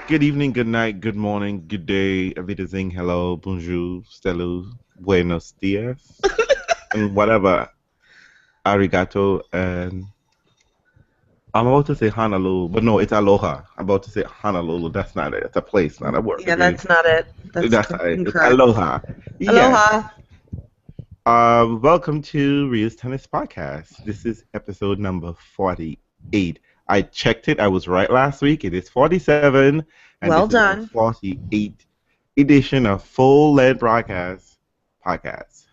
Good evening, good night, good morning, good day, everything, hello, bonjour, salut, buenos dias, and whatever, arigato, and I'm about to say Honolulu, but no, it's aloha. I'm about to say Honolulu. That's not it. It's a place, not a word. Yeah, that's not it. That's not it. It's incorrect. aloha. Yes. Aloha. Welcome to Realz Tennis Podcast. This is episode number 48. I checked it. I was right last week. It is 47. And Well this is done. the 48th edition of Full Length Podcast.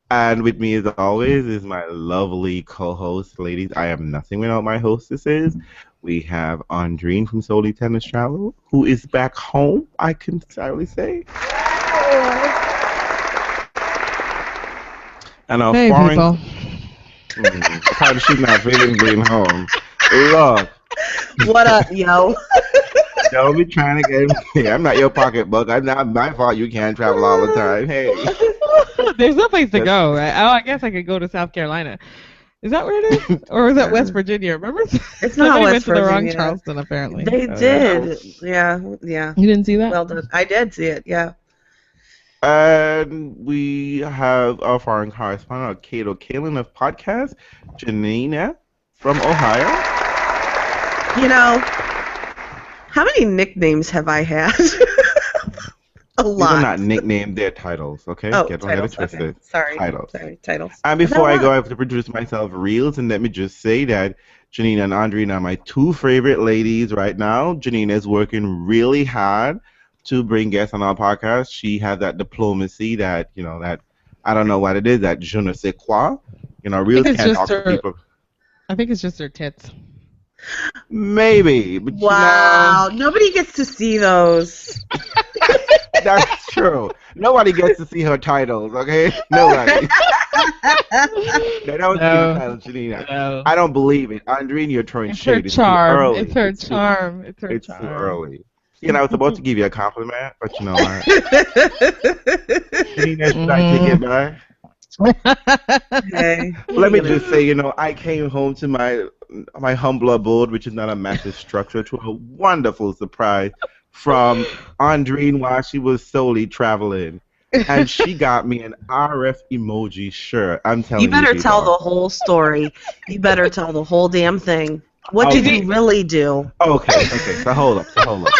And with me, as always, is my lovely co-host, ladies. I am nothing without my hostesses. We have Andreen from Solely Tennis Travel, who is back home, I can sadly say. And our Hey, foreign... people. How she's not feeling being home. Look. What up, yo? Don't be trying to get me. I'm not your pocketbook. I'm not my fault. You can't travel all the time. Hey. There's no place to go, right? Oh, I guess I could go to South Carolina. Is that where it is? Or is that West Virginia? Remember? It's not Somebody West went to the wrong Virginia. Charleston, apparently. They did. Yeah. You didn't see that? Well done. I did see it, yeah. And we have our foreign correspondent, Kato Kalin of podcast, Janina from Ohio. You know, how many nicknames have I had? A These lot. are not nicknames, they're titles, okay? Oh, Don't get it titles. twisted. Okay. Sorry. Titles. Titles. And before I go, I have to introduce myself, Realz, and let me just say that Janina and Andrina are my two favorite ladies right now. Janina is working really hard to bring guests on our podcast. She has that diplomacy that, that, I don't know what it is, that je ne sais quoi. Realz it's can't just talk to people. I think it's just her tits. Maybe, but Wow. Nobody gets to see those. That's true. Nobody gets to see her titles, okay? Nobody. That was the title, Janina. No. I don't believe it. Andreen, you're throwing It's her shade. charm. It's It's her charm. It's her It's charm. too early. I was about to give you a compliment, but you know what? Janina, should I take it back? Okay. Let me just say, I came home to my humble abode, which is not a massive structure, to a wonderful surprise from Andreen while she was solely traveling. And she got me an RF emoji shirt. I'm telling you. You better tell the whole story. You better tell the whole damn thing. What did you really do? Okay. So hold up,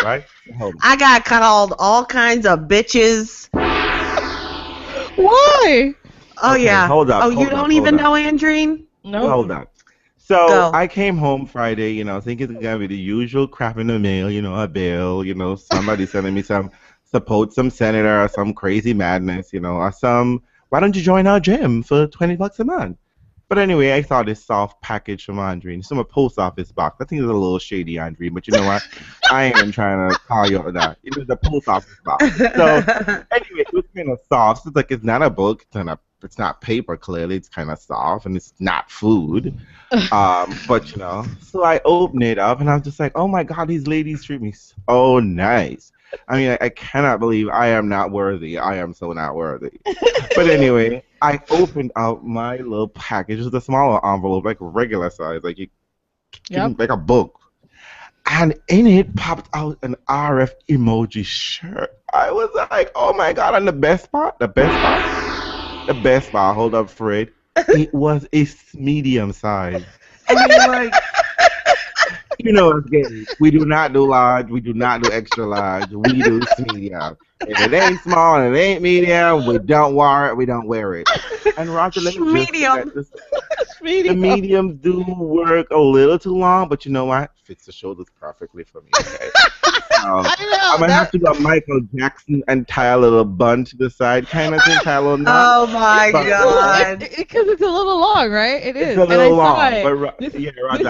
right? Hold up. I got called all kinds of bitches. Why? Oh, Okay, yeah. hold up, Oh, hold you up, don't hold even up. know Andreen? No. Hold on. So Go. I came home Friday, thinking it's gonna be the usual crap in the mail, a bill, somebody sending me some senator or some crazy madness, or some why don't you join our gym for $20 a month? But anyway, I saw this soft package from Andreen. It's from a post office box. I think it's a little shady, Andreen, but you know what? I ain't even trying to call you on that. It was a post office box. So anyway, it was kind of soft. It's like it's not a book. It's not paper, clearly. It's kind of soft, and it's not food. But, so I opened it up, and I was just like, oh, my God, these ladies treat me so nice. I mean, I cannot believe I am not worthy. I am so not worthy. But anyway, I opened out my little package. It was a smaller envelope, like regular size, like like a book. And in it popped out an RF emoji shirt. I was like, oh, my God. And the best part, hold up, Fred. It was a medium size. I mean, like, us gays. We do not do large. We do not do extra large. We do medium. If it ain't small and it ain't medium, we don't wear it. We don't wear it. And Roger, let me just say that the mediums do work a little too long, but you know what? Fits the shoulders perfectly for me. Okay? I'm gonna have to go Michael Jackson and tie a little bun to the side, kind of thing, tie a little knot. Oh, my God. Because it's a little long, right? It is. It's a little long, but Roger.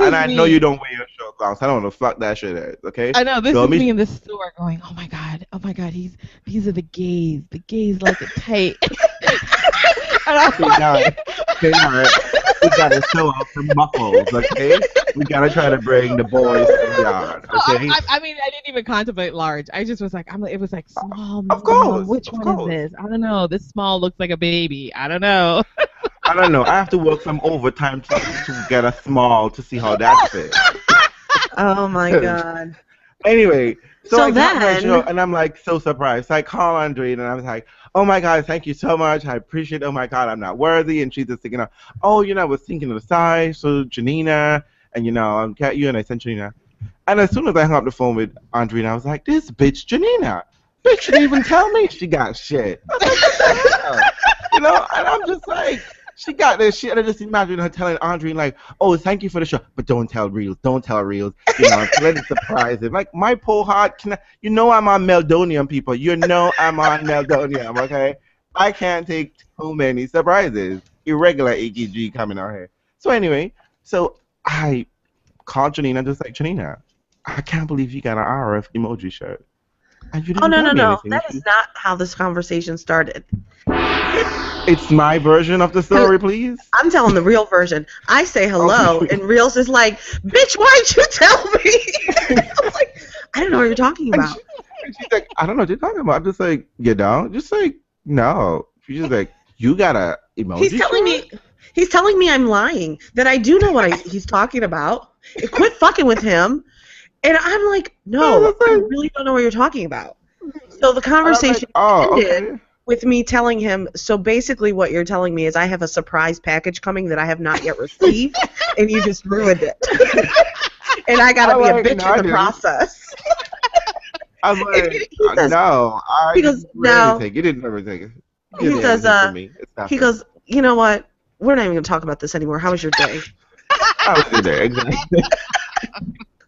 And I know you don't wear your shorts long, so I don't know fuck that shit is, okay? I know, this is me in the store going, oh my god, these are the gays. The gays like it tight. Okay, all right. We gotta show off the muffles, okay? We gotta try to bring the boys to the yard, okay? I mean, I didn't even contemplate large. I just was like, it was like small. Of course. Which one is this? I don't know. This small looks like a baby. I don't know. I don't know. I have to work some overtime to get a small to see how that fits. Oh, my God. Anyway, so So I got my show, then, and I'm like so surprised. So I call Andre, and I was like, "Oh my God, thank you so much. I appreciate it. Oh my God, I'm not worthy." And she's just thinking, "Oh, I was thinking of the size, so Janina, and I'm cat you, and I sent Janina." And as soon as I hung up the phone with Andre, and I was like, "This bitch Janina, bitch didn't even tell me she got shit." I was like, "What the hell?" And I'm just like. She got this shit, and I just imagine her telling Andre, like, "Oh, thank you for the show, but don't tell Reels, don't tell Reels, let it surprise him." Like, my poor heart, I'm on Meldonium, people. I'm on Meldonium, okay? I can't take too many surprises. Irregular AKG coming out here. So anyway, I called Janina, just like, "Janina, I can't believe you got an RF emoji shirt. And you oh didn't no tell no me no, anything." that is not how this conversation started. It's my version of the story, please. I'm telling the real version. I say hello, Okay. and Realz is like, "Bitch, why'd you tell me?" I was like, "I don't know what you're talking about." And she's like, "I don't know what you're talking about." I'm just like, "You don't?" Just like, "No." She's just like, "You got a emoji shirt?" He's telling me I'm lying, that I do know what he's talking about. Quit fucking with him. And I'm like, "No, I really don't know what you're talking about." So the And I'm like, conversation "Oh, ended okay." with me telling him, "So basically what you're telling me is I have a surprise package coming that I have not yet received, and you just ruined it." And I gotta I'm be a like, bitch "No, I in the didn't." process. I'm like, He says, "No, I he goes, didn't do "No." anything. You didn't do everything. You He didn't do says, anything for me. It's he nothing." goes, "You know what? We're not even gonna talk about this anymore. How was your day?" I was in there, exactly.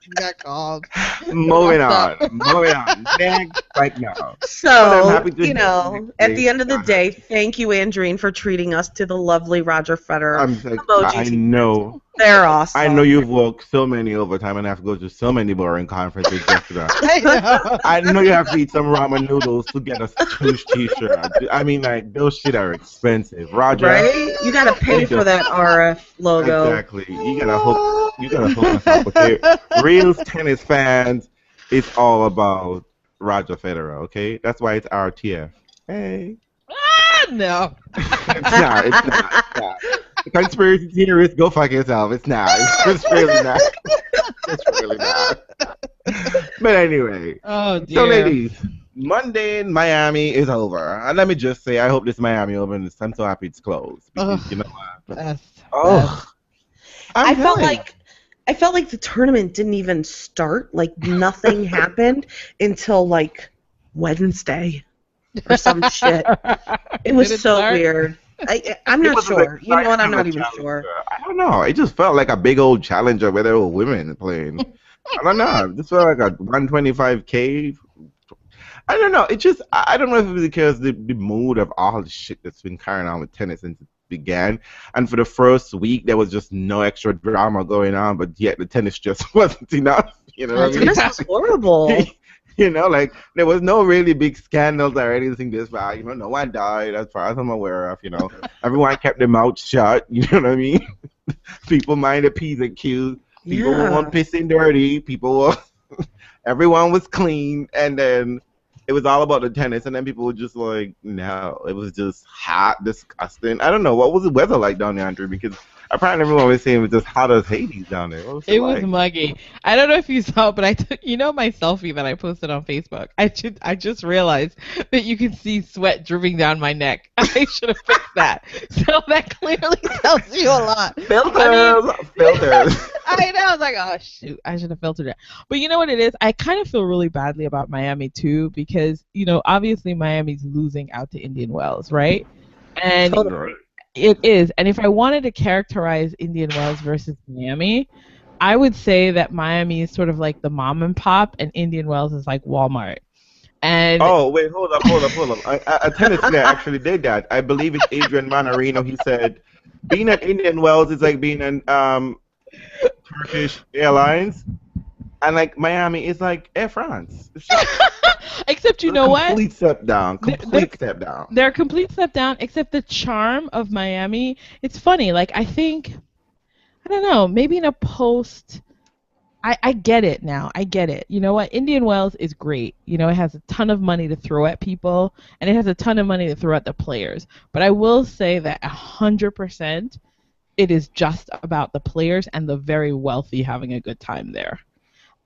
You got called. Moving What's on. Moving on. Next, like, no. But I'm So, happy to at the end of the day, thank you, Andreen, for treating us to the lovely Roger Federer I'm like, emoji. I know. They're awesome. I know you've worked so many overtime and have to go to so many boring conferences just for that. I know. I know you have to eat some ramen noodles to get a Touche t-shirt. I mean, like, those shit are expensive. Roger. Right? You gotta pay for that RF logo. Exactly. You gotta hook us up, okay? Real tennis fans, it's all about Roger Federer, okay? That's why it's RTF. Hey. No. It's not. The conspiracy theorists, go fuck yourself. It's not. It's really not. It's really not. But anyway. Oh dear. So, ladies, Mundane Miami is over. And let me just say, I hope this Miami Open I'm so happy it's closed. Because, Ugh. you know what? Best. Oh. I felt like the tournament didn't even start. Like nothing happened until like Wednesday or some shit. It was Did it so start? weird. I'm not sure. You know what? I'm not even sure. I don't know. It just felt like a big old challenger where there were women playing. I don't know. It just felt like a 125K. I don't know. I don't know if it was because the mood of all the shit that's been carrying on with tennis since it began. And for the first week, there was just no extra drama going on, but yet the tennis just wasn't enough. You know what I mean? Tennis was horrible. Like there was no really big scandals or anything this far. No one died as far as I'm aware of. Everyone kept their mouth shut. You know what I mean? People minded P's and Q's. People weren't pissing dirty. Everyone was clean, and then it was all about the tennis. And then people were just like, no, it was just hot, disgusting. I don't know, what was the weather like down there, Andrew? Because apparently everyone was saying it was just hot as Hades down there. What was It like? was muggy. I don't know if you saw, but I took, my selfie that I posted on Facebook. I just realized that you can see sweat dripping down my neck. I should have fixed that. So that clearly tells you a lot. Filters. I know. I was like, oh shoot, I should have filtered it. But you know what it is? I kind of feel really badly about Miami too because obviously Miami's losing out to Indian Wells, right? And Totally. it is. And if I wanted to characterize Indian Wells versus Miami, I would say that Miami is sort of like the mom and pop, and Indian Wells is like Walmart. And Oh, wait, hold up. A tennis player actually did that. I believe it's Adrian Manarino. He said, being at Indian Wells is like being in Turkish Airlines, and like Miami is like Air France. It's just except you know what? Complete step down. Step down. They're a complete step down, except the charm of Miami. It's funny. Like, I don't know, maybe in a post, I get it now. I get it. You know what? Indian Wells is great. It has a ton of money to throw at people, and it has a ton of money to throw at the players. But I will say that 100%, it is just about the players and the very wealthy having a good time there.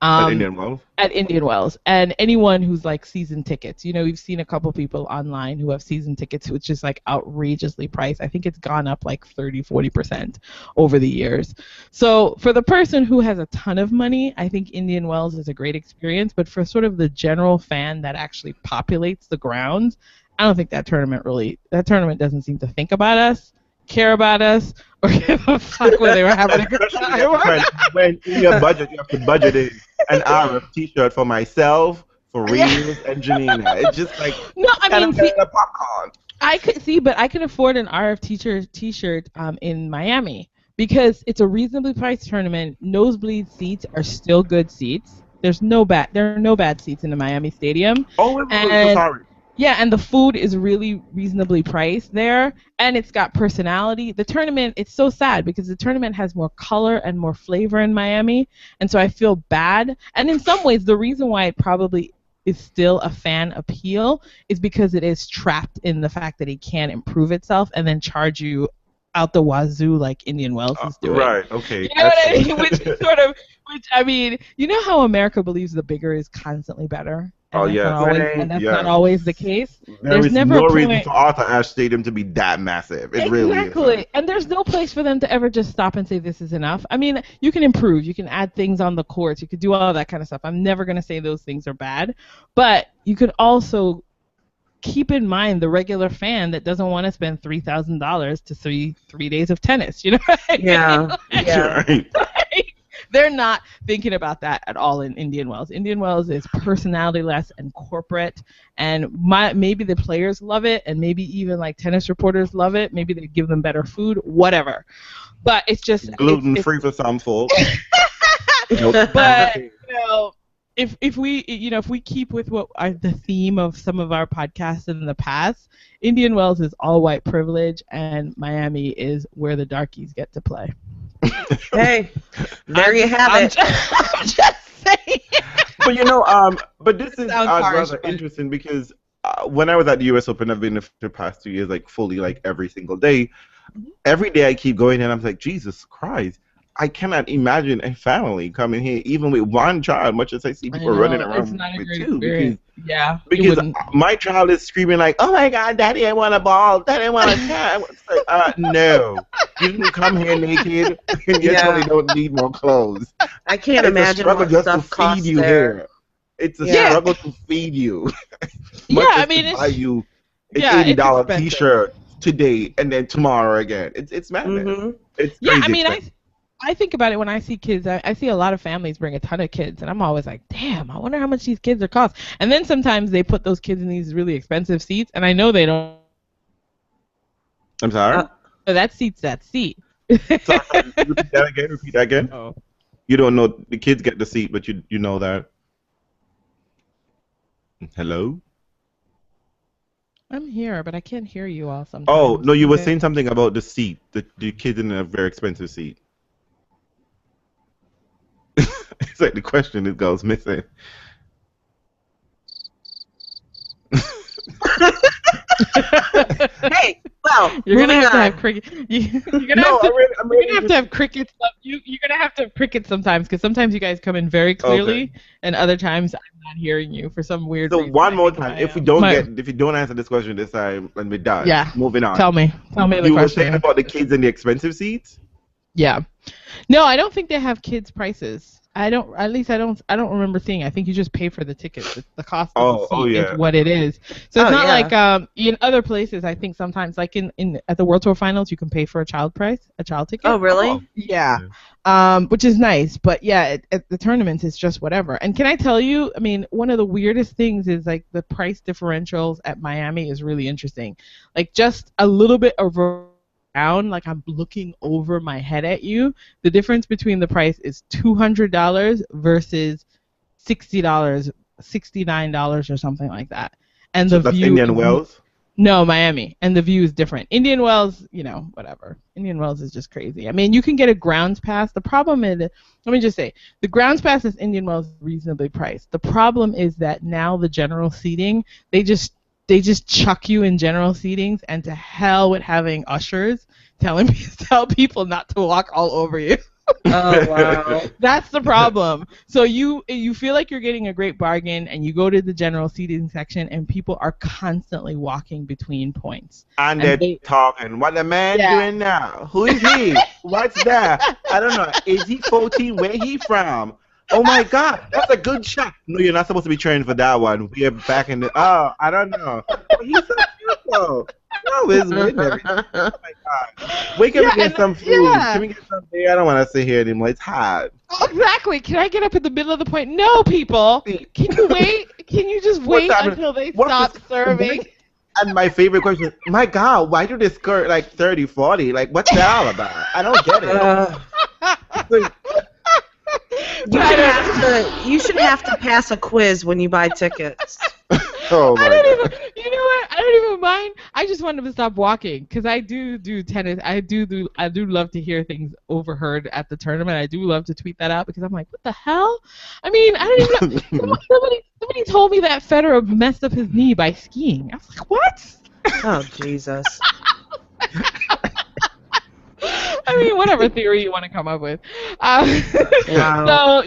At Indian Wells? At Indian Wells. And anyone who's like season tickets. You know, we've seen a couple people online who have season tickets, which is like outrageously priced. I think it's gone up like 30-40% over the years. So for the person who has a ton of money, I think Indian Wells is a great experience. But for sort of the general fan that actually populates the grounds, I don't think that tournament doesn't seem to think about us, care about us, or give a fuck whether they were having a good time. When in your budget, you have to budget in an RF t-shirt for myself, for Realz, and Janina. It's just like, no, I mean, see, the popcorn. I can afford an RF t-shirt in Miami because it's a reasonably priced tournament. Nosebleed seats are still good seats. There are no bad seats in the Miami Stadium. Oh, sorry. Yeah, and the food is really reasonably priced there, and it's got personality. The tournament, it's so sad because the tournament has more color and more flavor in Miami, and so I feel bad. And in some ways, the reason why it probably is still a fan appeal is because it is trapped in the fact that it can't improve itself and then charge you out the wazoo like Indian Wells is doing. Right, okay. You know what I mean? Which I mean, you know how America believes the bigger is constantly better? Oh, yeah. And that's not always the case. There's never no reason for Arthur Ashe Stadium to be that massive. It really is. Exactly. And there's no place for them to ever just stop and say this is enough. I mean, you can improve. You can add things on the courts. You could do all that kind of stuff. I'm never going to say those things are bad. But you could also keep in mind the regular fan that doesn't want to spend $3,000 to three days of tennis. You know what I mean? Yeah. Yeah. Right. They're not thinking about that at all in Indian Wells. Indian Wells is personality-less and corporate, and maybe the players love it, and maybe even like tennis reporters love it. Maybe they give them better food, whatever. But it's just gluten-free for some folks. But you know, if we keep with the theme of some of our podcasts in the past, Indian Wells is all white privilege, and Miami is where the darkies get to play. Hey, there you have it. I'm just saying. But but this is rather interesting because when I was at the U.S. Open, I've been the past 2 years like fully like every single day. Every day I keep going and I'm like, Jesus Christ, I cannot imagine a family coming here even with one child, much as I see people running around with two. Because my child is screaming like, "Oh my God, Daddy, I want a ball! Daddy, I want a cat!" Like, no, you didn't come here naked. And you totally don't need more clothes. I can't imagine what stuff costs there. It's a struggle to feed you. I mean, buy you an $80 T-shirt today and then tomorrow again. It's madness. Mm-hmm. It's crazy. I mean, I think about it when I see kids. I see a lot of families bring a ton of kids, and I'm always like, damn, I wonder how much these kids are cost. And then sometimes they put those kids in these really expensive seats, and I know they don't. I'm sorry? That seat's that seat. Sorry, repeat that again. Oh. You don't know, the kids get the seat, but you know that. Hello? I'm here, but I can't hear you all sometimes. Oh, no, you were saying something about the seat, the kids in a very expensive seat. It's like the question that goes missing. Hey, well, you're gonna have to have cricket. You're gonna have to have crickets. You're gonna have to have crickets sometimes, because sometimes you guys come in very clearly, and other times I'm not hearing you for some weird reason. So one more time, if you don't answer this question this time, and we're done. Yeah. Moving on. Tell me the question. You were saying about the kids in the expensive seats? Yeah. No, I don't think they have kids prices. I don't remember seeing. I think you just pay for the tickets. It's the cost of the seat is what it is. So it's not like in other places. I think sometimes, like at the World Tour Finals, you can pay for a child ticket. Oh, really? Yeah. Which is nice, but yeah, at the tournaments it's just whatever. And can I tell you? I mean, one of the weirdest things is like the price differentials at Miami is really interesting. Like just a little bit over. Down, like I'm looking over my head at you. The difference between the price is $200 versus $60, $69 or something like that. And so that's Indian Wells? No, Miami. And the view is different. Indian Wells, whatever. Indian Wells is just crazy. I mean, you can get a grounds pass. The problem is, let me just say, the grounds pass is Indian Wells reasonably priced. The problem is that now the general seating, they just chuck you in general seatings, and to hell with having ushers tell people not to walk all over you. Oh wow. That's the problem. So you feel like you're getting a great bargain, and you go to the general seating section, and people are constantly walking between points. And they're talking. What the man doing now? Who is he? What's that? I don't know. Is he 14? Where he from? Oh my God, that's a good shot. No, you're not supposed to be training for that one. We're back in the. Oh, I don't know. But he's so cute though. No, it's good. Oh my God. Wake up and get some food. Can we get some beer? I don't want to sit here anymore. It's hot. Exactly. Can I get up in the middle of the point? No, people. Can you wait? Can you just wait until they stop serving? And my favorite question is, my God, why do they skirt like 30, 40? Like, what's that all about? I don't get it. You should have to pass a quiz when you buy tickets. Oh my God. You know what? I don't even mind. I just want them to stop walking, because I do tennis. I do love to hear things overheard at the tournament. I do love to tweet that out, because I'm like, what the hell? I mean, I don't even know. Somebody told me that Federer messed up his knee by skiing. I was like, what? Oh Jesus. I mean, whatever theory you want to come up with. Wow. So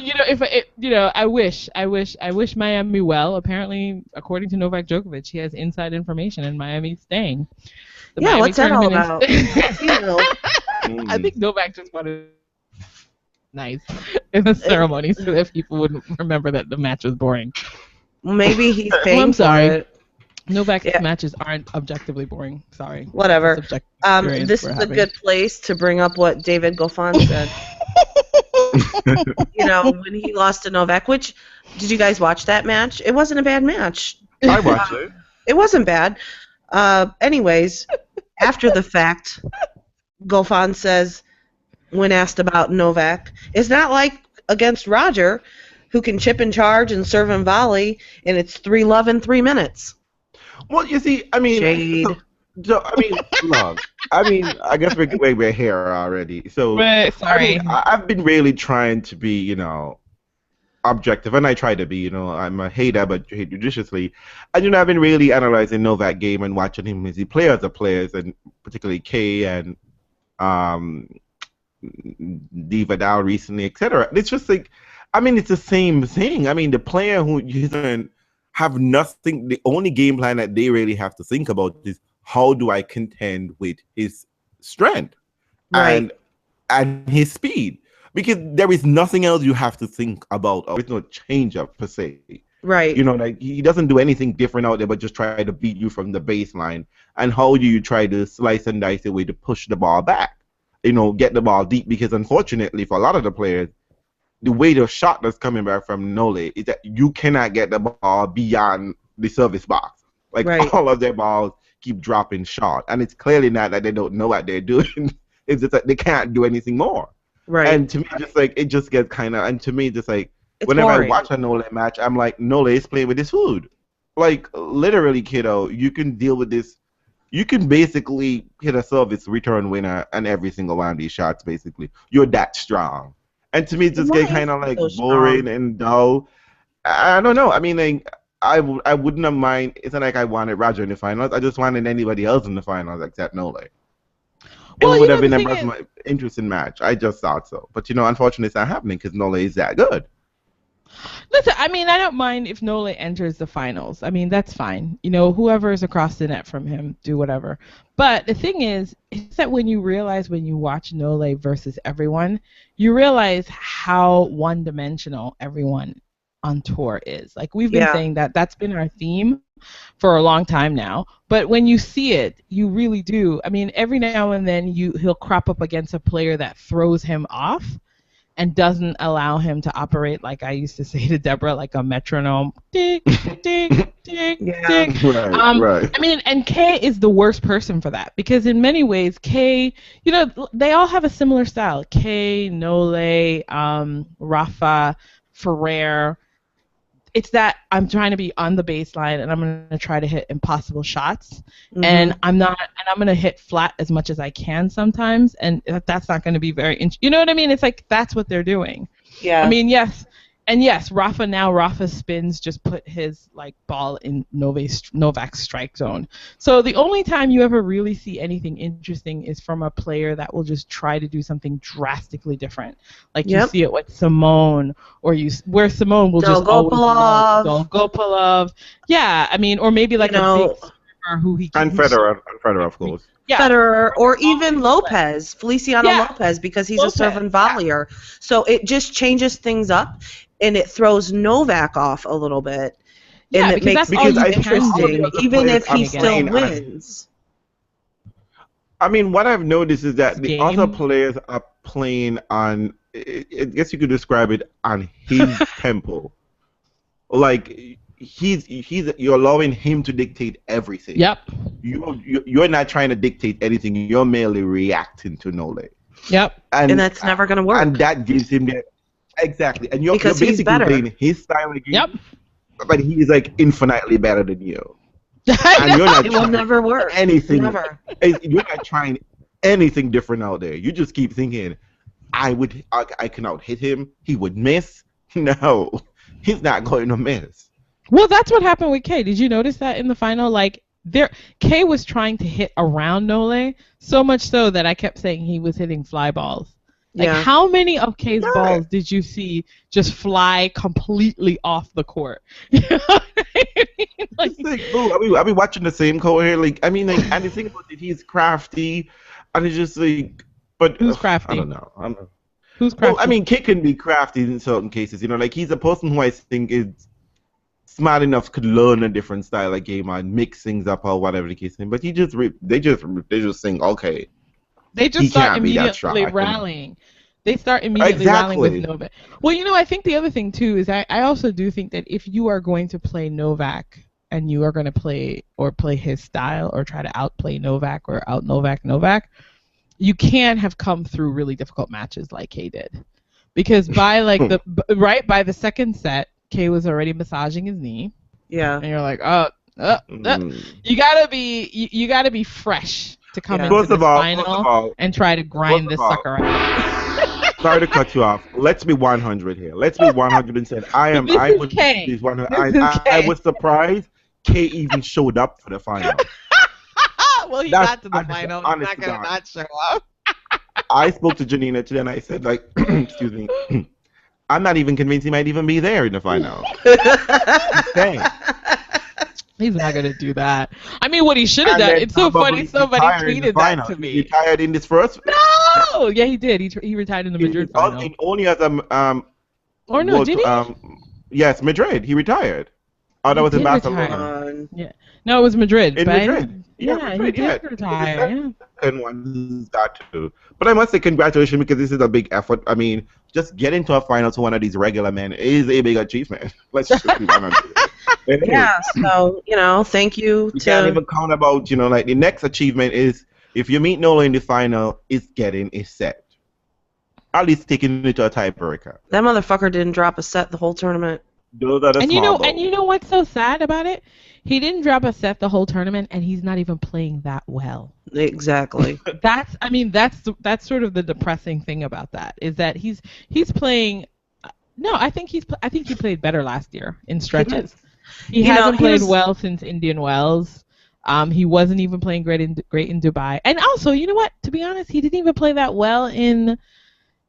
I wish Miami well. Apparently, according to Novak Djokovic, he has inside information, and Miami's staying. Miami what's that all about? I think Novak just wanted nice in the ceremony so that people wouldn't remember that the match was boring. Maybe he's paying. I'm sorry. For it. Novak's matches aren't objectively boring. Sorry. Whatever. This is a good place to bring up what David Goffin said. When he lost to Novak, which, did you guys watch that match? It wasn't a bad match. I watched it. It wasn't bad. Anyways, after the fact, Goffin says, when asked about Novak, it's not like against Roger, who can chip and charge and serve and volley, and it's 3-love in 3 minutes. Well, you see, I mean, look, I guess we're here already. So, sorry. I've been really trying to be, objective, and I try to be, I'm a hater, but hate judiciously. And, I've been really analyzing Novak game and watching him as he play as a players, and particularly Kay and Vidal recently, etc. It's just like, it's the same thing. The player who doesn't have nothing, the only game plan that they really have to think about is, how do I contend with his strength and his speed? Because there is nothing else you have to think about. There's no change up per se. Right. Like he doesn't do anything different out there, but just try to beat you from the baseline. And how do you try to slice and dice a way to push the ball back? Get the ball deep, because unfortunately for a lot of the players, the way the shot that's coming back from Nole is that you cannot get the ball beyond the service box. Like all of their balls keep dropping short, and it's clearly not that they don't know what they're doing. It's just that they can't do anything more. Right. And to me, just like it just gets kind of, and to me, just like it's whenever boring. I watch a Nole match, I'm like, Nole is playing with his food. Like literally, kiddo, you can deal with this. You can basically hit a service return winner and every single one of these shots. Basically, you're that strong. And to me, it just get kind of like boring and dull. I don't know. I wouldn't have mind. It's not like I wanted Roger in the finals. I just wanted anybody else in the finals except Nole. It would have been a interesting match. I just thought so. But, unfortunately, it's not happening because Nole is that good. Listen, I don't mind if Nole enters the finals. That's fine. Whoever is across the net from him, do whatever. But the thing is that when you watch Nole versus everyone, you realize how one-dimensional everyone on tour is. Like, we've been saying that's been our theme for a long time now. But when you see it, you really do. Every now and then he'll crop up against a player that throws him off and doesn't allow him to operate, like I used to say to Deborah, like a metronome. Tick, tick, tick, tick. Right. And Kay is the worst person for that, because in many ways, Kay, they all have a similar style. Kay, Nole, Rafa, Ferrer. It's that I'm trying to be on the baseline, and I'm going to try to hit impossible shots, and I'm going to hit flat as much as I can sometimes, and that's not going to be very, you know what I mean? It's like, that's what they're doing. Yeah. Yes, And yes, Rafa's spins just put his like ball in Novak's strike zone. So the only time you ever really see anything interesting is from a player that will just try to do something drastically different. Like you see it with Simone, or where Simone will just always Dolgopolov. Yeah, I mean, or maybe like a big server who he and Federer, of course. Yeah. Federer, or even Feliciano Lopez, because he's a serve and volleyer. So it just changes things up, and it throws Novak off a little bit. Yeah, and it makes it interesting, even if he still wins. I mean, what I've noticed is that the other players are playing on, I guess you could describe it, on his tempo. Like, you're allowing him to dictate everything. Yep. You're not trying to dictate anything. You're merely reacting to Nole. Yep. And that's never going to work. And that gives him exactly. And you're basically playing his style of game. Yep. But he's like infinitely better than you. And you're not it will never work. Anything. Never. You're not trying anything different out there. You just keep thinking, I can out hit him. He would miss. No, he's not going to miss. Well, that's what happened with Kay. Did you notice that in the final? Like, Kay was trying to hit around Nole, so much so that I kept saying he was hitting fly balls. Like, how many of Kay's balls did you see just fly completely off the court? You know what I mean? Like, I'll be watching the same court here. Like, I mean, like, and the thing about it, he's crafty, and it's just like, but who's crafty? I don't know. Who's crafty? Well, I mean, Kay can be crafty in certain cases. You know, like he's a person who I think is smart enough could learn a different style of game and mix things up or whatever the case is. But they just think, okay. They just start immediately rallying. They start immediately rallying with Novak. Well, you know, I think the other thing too is I also do think that if you are going to play Novak and you are going to play his style or try to outplay Novak or out Novak, you can't have come through really difficult matches like Kay did, because by like by the second set, Kay was already massaging his knee. Yeah. And you're like, you gotta be fresh to come into the final and try to grind this sucker out. Sorry to cut you off. Let's be 100 here. Let's be 100 and say I was surprised Kay even showed up for the final. Well, he got to the final. He's not gonna not show up. I spoke to Janina today and I said, like, excuse me, I'm not even convinced he might even be there in the final. He's not going to do that. I mean, what he should have done, it's so funny, somebody tweeted that to me. He retired in this first? No! Yeah, he did. He retired in the Madrid final. Only as or no, did he? Yes, Madrid. He retired. Oh, that was in Barcelona. Yeah. No, it was Madrid. In Madrid. Yeah, he did retire. Yeah. And one's that too. But I must say congratulations, because this is a big effort. I mean, just getting to a final to one of these regular men is a big achievement. Let's just be honest. Yeah, so, you know, thank you. You can't even count about, you know, like the next achievement is if you meet Nole in the final, it's getting a set. At least taking it to a tiebreaker. That motherfucker didn't drop a set the whole tournament. And you know what's so sad about it? He didn't drop a set the whole tournament, and he's not even playing that well. Exactly. That's sort of the depressing thing about that, is that he's playing. No, I think he played better last year in stretches. He hasn't played well since Indian Wells. He wasn't even playing great in Dubai. And also, you know what? To be honest, he didn't even play that well in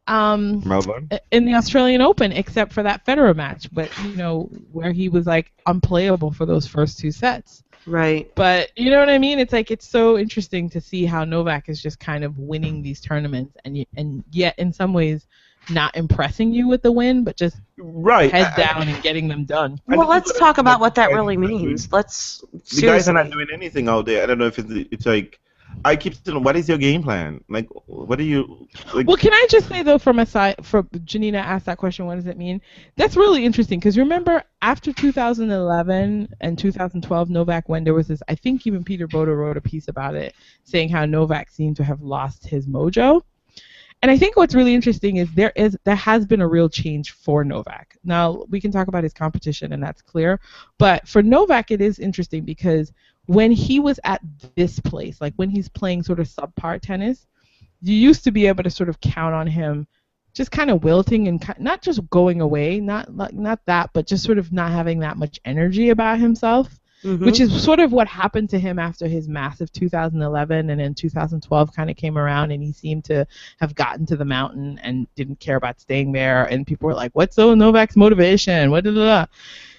Melbourne, in the Australian Open, except for that Federer match, but you know, where he was like unplayable for those first two sets. Right. But you know what I mean? It's like, it's so interesting to see how Novak is just kind of winning these tournaments, and yet in some ways not impressing you with the win, but just head down and getting them done. Well, let's talk about what that really means. The guys are not doing anything out there. I don't know if it's like, I keep saying, what is your game plan? Like, what do you... Like... Well, can I just say, though, from Janina asked that question, what does it mean? That's really interesting, because remember, after 2011 and 2012 Novak, when there was this, I think even Peter Bodo wrote a piece about it, saying how Novak seemed to have lost his mojo. And I think what's really interesting is there has been a real change for Novak. Now, we can talk about his competition, and that's clear. But for Novak, it is interesting because when he was at this place, like when he's playing sort of subpar tennis, you used to be able to sort of count on him just kind of wilting and not just going away, not that, but just sort of not having that much energy about himself, which is sort of what happened to him after his massive 2011, and then 2012 kind of came around, and he seemed to have gotten to the mountain and didn't care about staying there, and people were like, what's Novak's motivation? What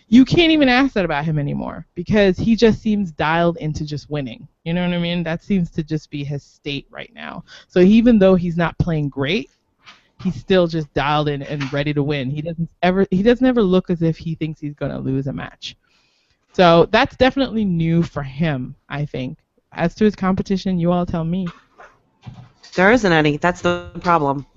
You can't even ask that about him anymore because he just seems dialed into just winning. You know what I mean? That seems to just be his state right now. So even though he's not playing great, he's still just dialed in and ready to win. He doesn't ever look as if he thinks he's going to lose a match. So that's definitely new for him, I think. As to his competition, you all tell me. There isn't any. That's the problem.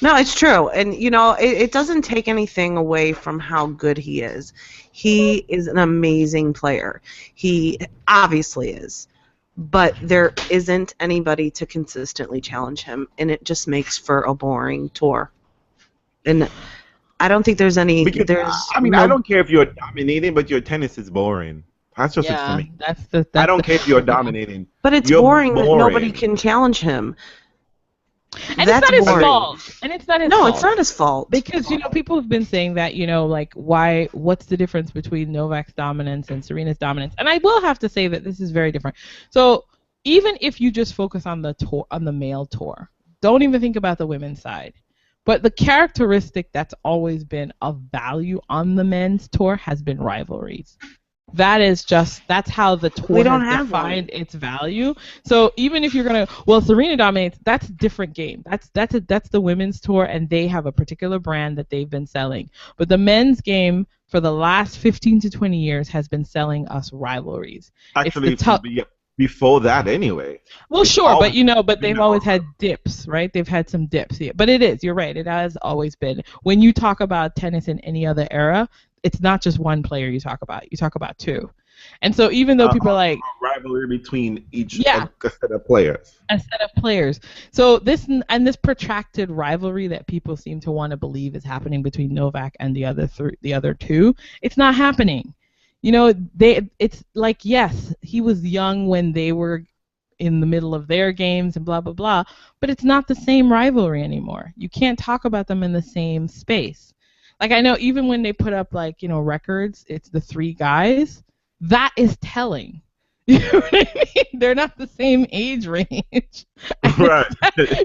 No, it's true. And, it doesn't take anything away from how good he is. He is an amazing player. He obviously is. But there isn't anybody to consistently challenge him, and it just makes for a boring tour. And I don't think there's any... I don't care if you're dominating, but your tennis is boring. That's just it for me. I don't care if you're dominating. But it's boring that nobody can challenge him. And it's not his fault. And it's not his fault. No, it's not his fault. Because, people have been saying that, what's the difference between Novak's dominance and Serena's dominance? And I will have to say that this is very different. So even if you just focus on the tour, on the male tour, don't even think about the women's side. But the characteristic that's always been of value on the men's tour has been rivalries. That's how the tour has defined its value. So even if you're Serena dominates, that's a different game. That's the women's tour, and they have a particular brand that they've been selling. But the men's game for the last 15 to 20 years has been selling us rivalries. Actually, before that anyway. Well, sure, but they've always had dips, right? They've had some dips. Yeah. But you're right, it has always been. When you talk about tennis in any other era, it's not just one player you talk about two. And so even though people are like... A rivalry between each set of players. A set of players. So this protracted rivalry that people seem to want to believe is happening between Novak and the other two, it's not happening. It's like, yes, he was young when they were in the middle of their games and blah, blah, blah, but it's not the same rivalry anymore. You can't talk about them in the same space. Like, I know even when they put up, records, it's the three guys. That is telling. You know what I mean? They're not the same age range. Right.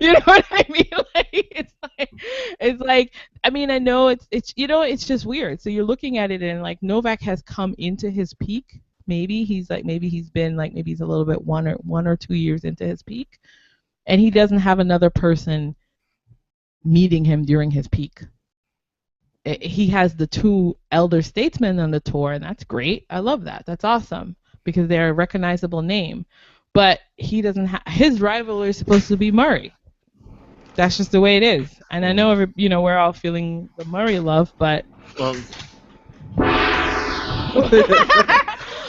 You know what I mean? It's like, I mean, I know it's just weird. So you're looking at it and, Novak has come into his peak. Maybe he's a little bit one or 2 years into his peak. And he doesn't have another person meeting him during his peak. He has the two elder statesmen on the tour, and that's great. I love that. That's awesome because they're a recognizable name. But he doesn't have his rival is supposed to be Murray. That's just the way it is. And I know we're all feeling the Murray love, but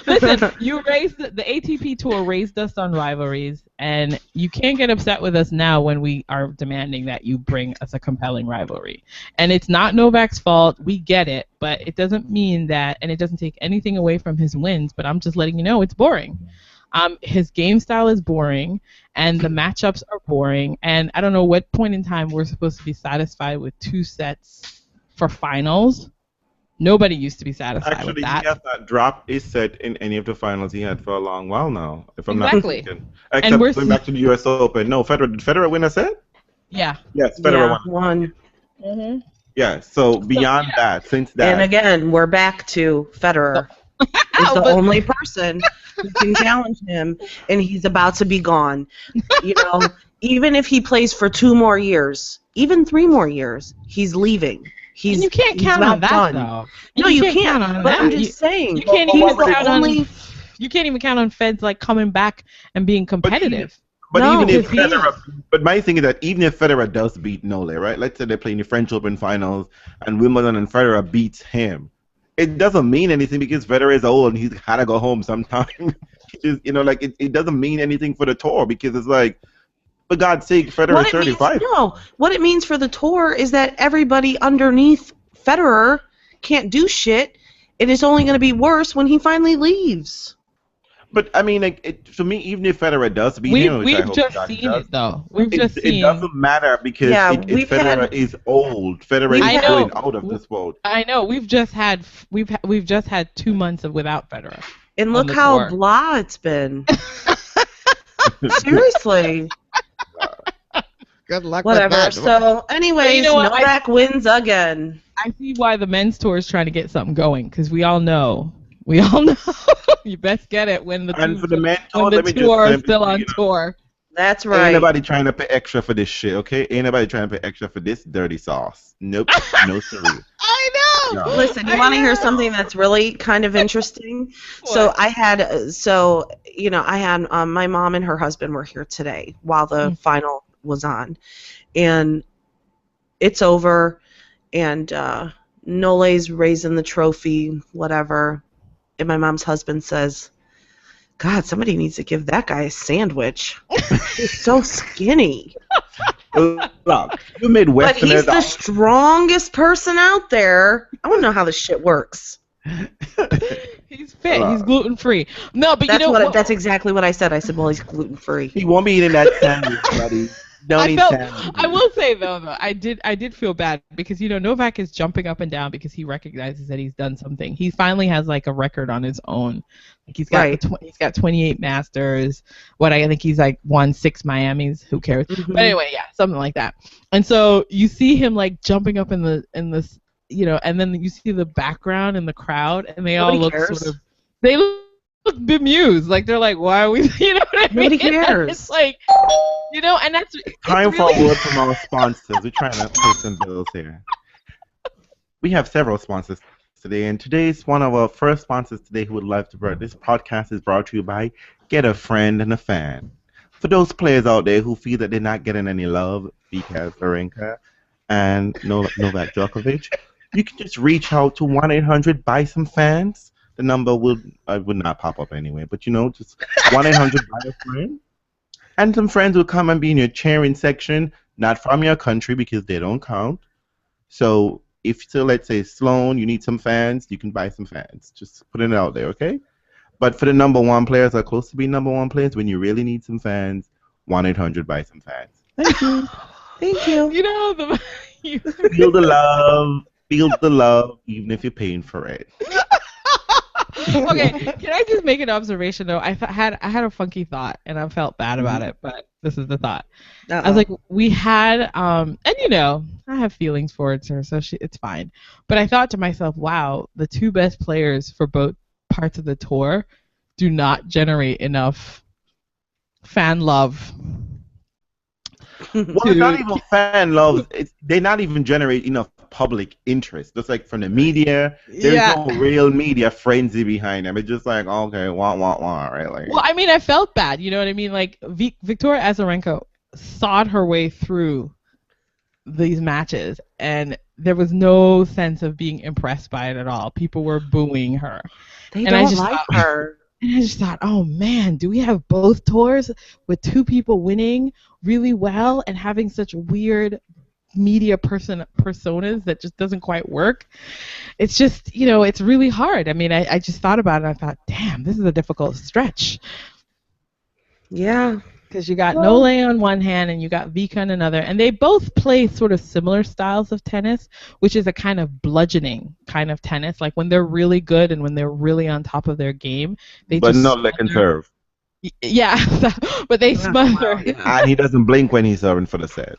listen, the ATP tour raised us on rivalries, and you can't get upset with us now when we are demanding that you bring us a compelling rivalry. And it's not Novak's fault. We get it, but it doesn't mean that, and it doesn't take anything away from his wins, but I'm just letting you know it's boring. His game style is boring, and the matchups are boring, and I don't know what point in time we're supposed to be satisfied with 2 sets for finals. Nobody used to be satisfied with that. Actually, he has not dropped a set in any of the finals he had for a long while now, if I'm not mistaken. And Except going back to the U.S. Open. No, Federer. Did Federer win a set? Yeah. Yes, Federer won. Mm-hmm. Yeah, so beyond that, since that... And again, we're back to Federer. He's the only person who can challenge him, and he's about to be gone. Even if he plays for 2 more years, even 3 more years, he's leaving. And you can't count on that, though. No, you can't. But I'm just saying, you can't even count on. You can't even count on Feds coming back and being competitive. But my thing is that even if Federer does beat Nole, right? Let's say they're playing the French Open finals and Wimbledon and Federer beats him. It doesn't mean anything because Federer is old and he's had to go home sometime. It doesn't mean anything for the tour because it's like, for God's sake, Federer is 35. What it means for the tour is that everybody underneath Federer can't do shit, and it's only going to be worse when he finally leaves. But I mean, like, for me, even if Federer does beat him, which I We've hope just God seen does, it though. We've just it seen. doesn't matter because Yeah, Federer is old. Federer I is know. going out of this world. I know. We've just had 2 months of without Federer. and on look the how tour. blah it's been. Seriously. Good luck Whatever. with that. So, anyways, you know what? Novak wins again. I see why the men's tour is trying to get something going because we all know. You best get it when the And for the men when tour, the let me two just are simply still say, on tour. That's ain't right. nobody trying to pay extra for this shit, okay? Ain't nobody trying to pay extra for this dirty sauce. Nope. No siree. I know. No. Listen, you I want to hear know. something that's really kind of interesting? So What? I had my mom and her husband were here today while the final was on, and it's over, and Nole's raising the trophy, whatever, and my mom's husband says, God, somebody needs to give that guy a sandwich. He's so skinny. Look, you But Midwesterners. he's the strongest person out there. I want to know how this shit works. He's fit. He's gluten free. No, but That's you know what? that's exactly what I said. I said, well, he's gluten free. He won't be eating that sandwich, buddy. Don't eat sandwiches. I will say though, I did feel bad because Novak is jumping up and down because he recognizes that he's done something. He finally has like a record on his own. Like he's got Right. he's got 28 Masters. I think he's like won 6 Miamis. Who cares? Mhm. But anyway, yeah, something like that. And so you see him like jumping up in this, and then you see the background and the crowd, and they Nobody all look cares. sort of they look bemused. Like they're like, why are we? You know what I mean? Nobody cares. It's like. And that's Time it's for really- a word from our sponsors. We're trying to pay some bills here. We have several sponsors today, and today's one of our first sponsors today who would love to bring this podcast is brought to you by Get a Friend and a Fan. For those players out there who feel that they're not getting any love because Arenka and Novak Djokovic, you can just reach out to 1-800-BUY-SOME-FANS. The number would not pop up anyway, but just 1-800-BUY-A-FRIEND. And some friends will come and be in your cheering section, not from your country because they don't count. So let's say Sloan, you need some fans, you can buy some fans. Just putting it out there, okay? But for the number one players that are close to being number one players, when you really need some fans, 1-800-BUY-SOME-FANS. Thank you. Thank you. Feel the love, even if you're paying for it. Okay, can I just make an observation though? I had a funky thought and I felt bad about it, but this is the thought. I was like, we had and I have feelings for it, so it's fine. But I thought to myself, wow, the two best players for both parts of the tour do not generate enough fan love. Well, it's not even fan love. They not even generate enough public interest. Just like from the media, there's no real media frenzy behind them. It's just like, okay, wah, right? Like, Well, I mean, I felt bad. You know what I mean? Like, Victoria Azarenka sawed her way through these matches, and there was no sense of being impressed by it at all. People were booing her. They and don't like her. And I just thought, oh man, do we have both tours with two people winning really well and having such weird media personas that just doesn't quite work? It's just, it's really hard. I mean, I just thought about it and I thought, damn, this is a difficult stretch. Yeah. Because you got Nole on one hand and you got Vika on another, and they both play sort of similar styles of tennis, which is a kind of bludgeoning kind of tennis. Like when they're really good and when they're really on top of their game, they but just no, they can serve. Yeah, but they smother. And he doesn't blink when he's serving for the set.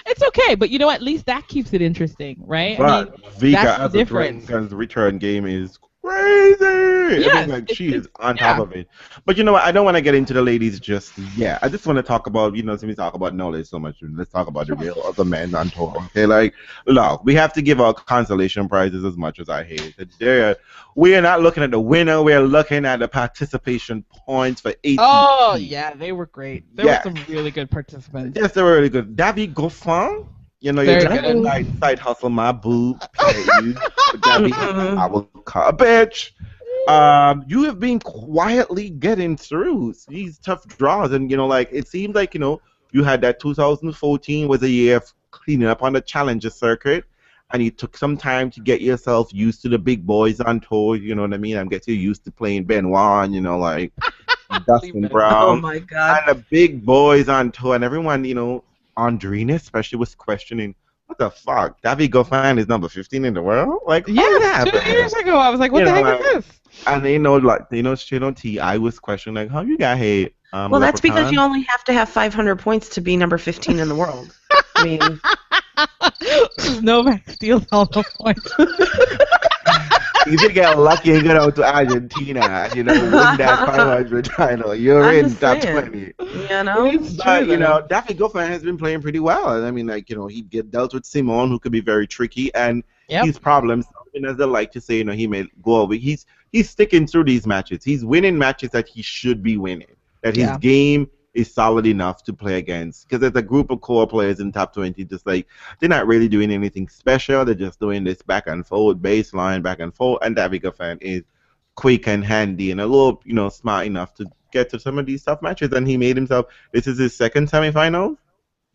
It's okay, but at least that keeps it interesting, right? But Vika that's the as a difference. Drinker's return game is crazy. Yes, Like she is on top of it. But you know what? I don't want to get into the ladies just yet. I just want to talk about, since we talk about knowledge so much, let's talk about the real other men on tour. Okay, like, look, we have to give out consolation prizes as much as I hate it. We are not looking at the winner. We are looking at the participation points for ATP. Oh, yeah, they were great. There Yes. were some really good participants. Yes, they were really good. David Goffin, you're Very trying good. to side hustle my boob. David, I will call a bitch. You have been quietly getting through these tough draws, and it seemed like you had that 2014 was a year of cleaning up on the challenger circuit, and you took some time to get yourself used to the big boys on tour. You know what I mean? I'm getting used to playing Benoit, and Dustin Leave it. Oh Brown, my God. and the big boys on tour, and everyone, Andrina especially was questioning, what the fuck? David Goffin is number 15 in the world? Like, how did Yes, that 2 happen? years ago, I was like, what You the know, heck like, is this? and straight on T, I was questioning, like, how you got hate, Well, that's because you Leprechaun? only have to have 500 points to be number 15 in the world. I mean, Novak steals all the points. If you get lucky and get out to Argentina and, win that 500 title, you're I'm in just top saying. 20. you know? It's But, true, though. David Goffin has been playing pretty well. I mean, like, he dealt with Simone, who could be very tricky, and Yep. his problems, as they like to say, he may go over. He's sticking through these matches. He's winning matches that he should be winning, that his Yeah. game is solid enough to play against. Because there's a group of core players in top 20, just like, they're not really doing anything special. They're just doing this back and forth, baseline, back and forth, and David Goffin is quick and handy and a little, smart enough to get to some of these tough matches. And he made himself. This is his second semifinal.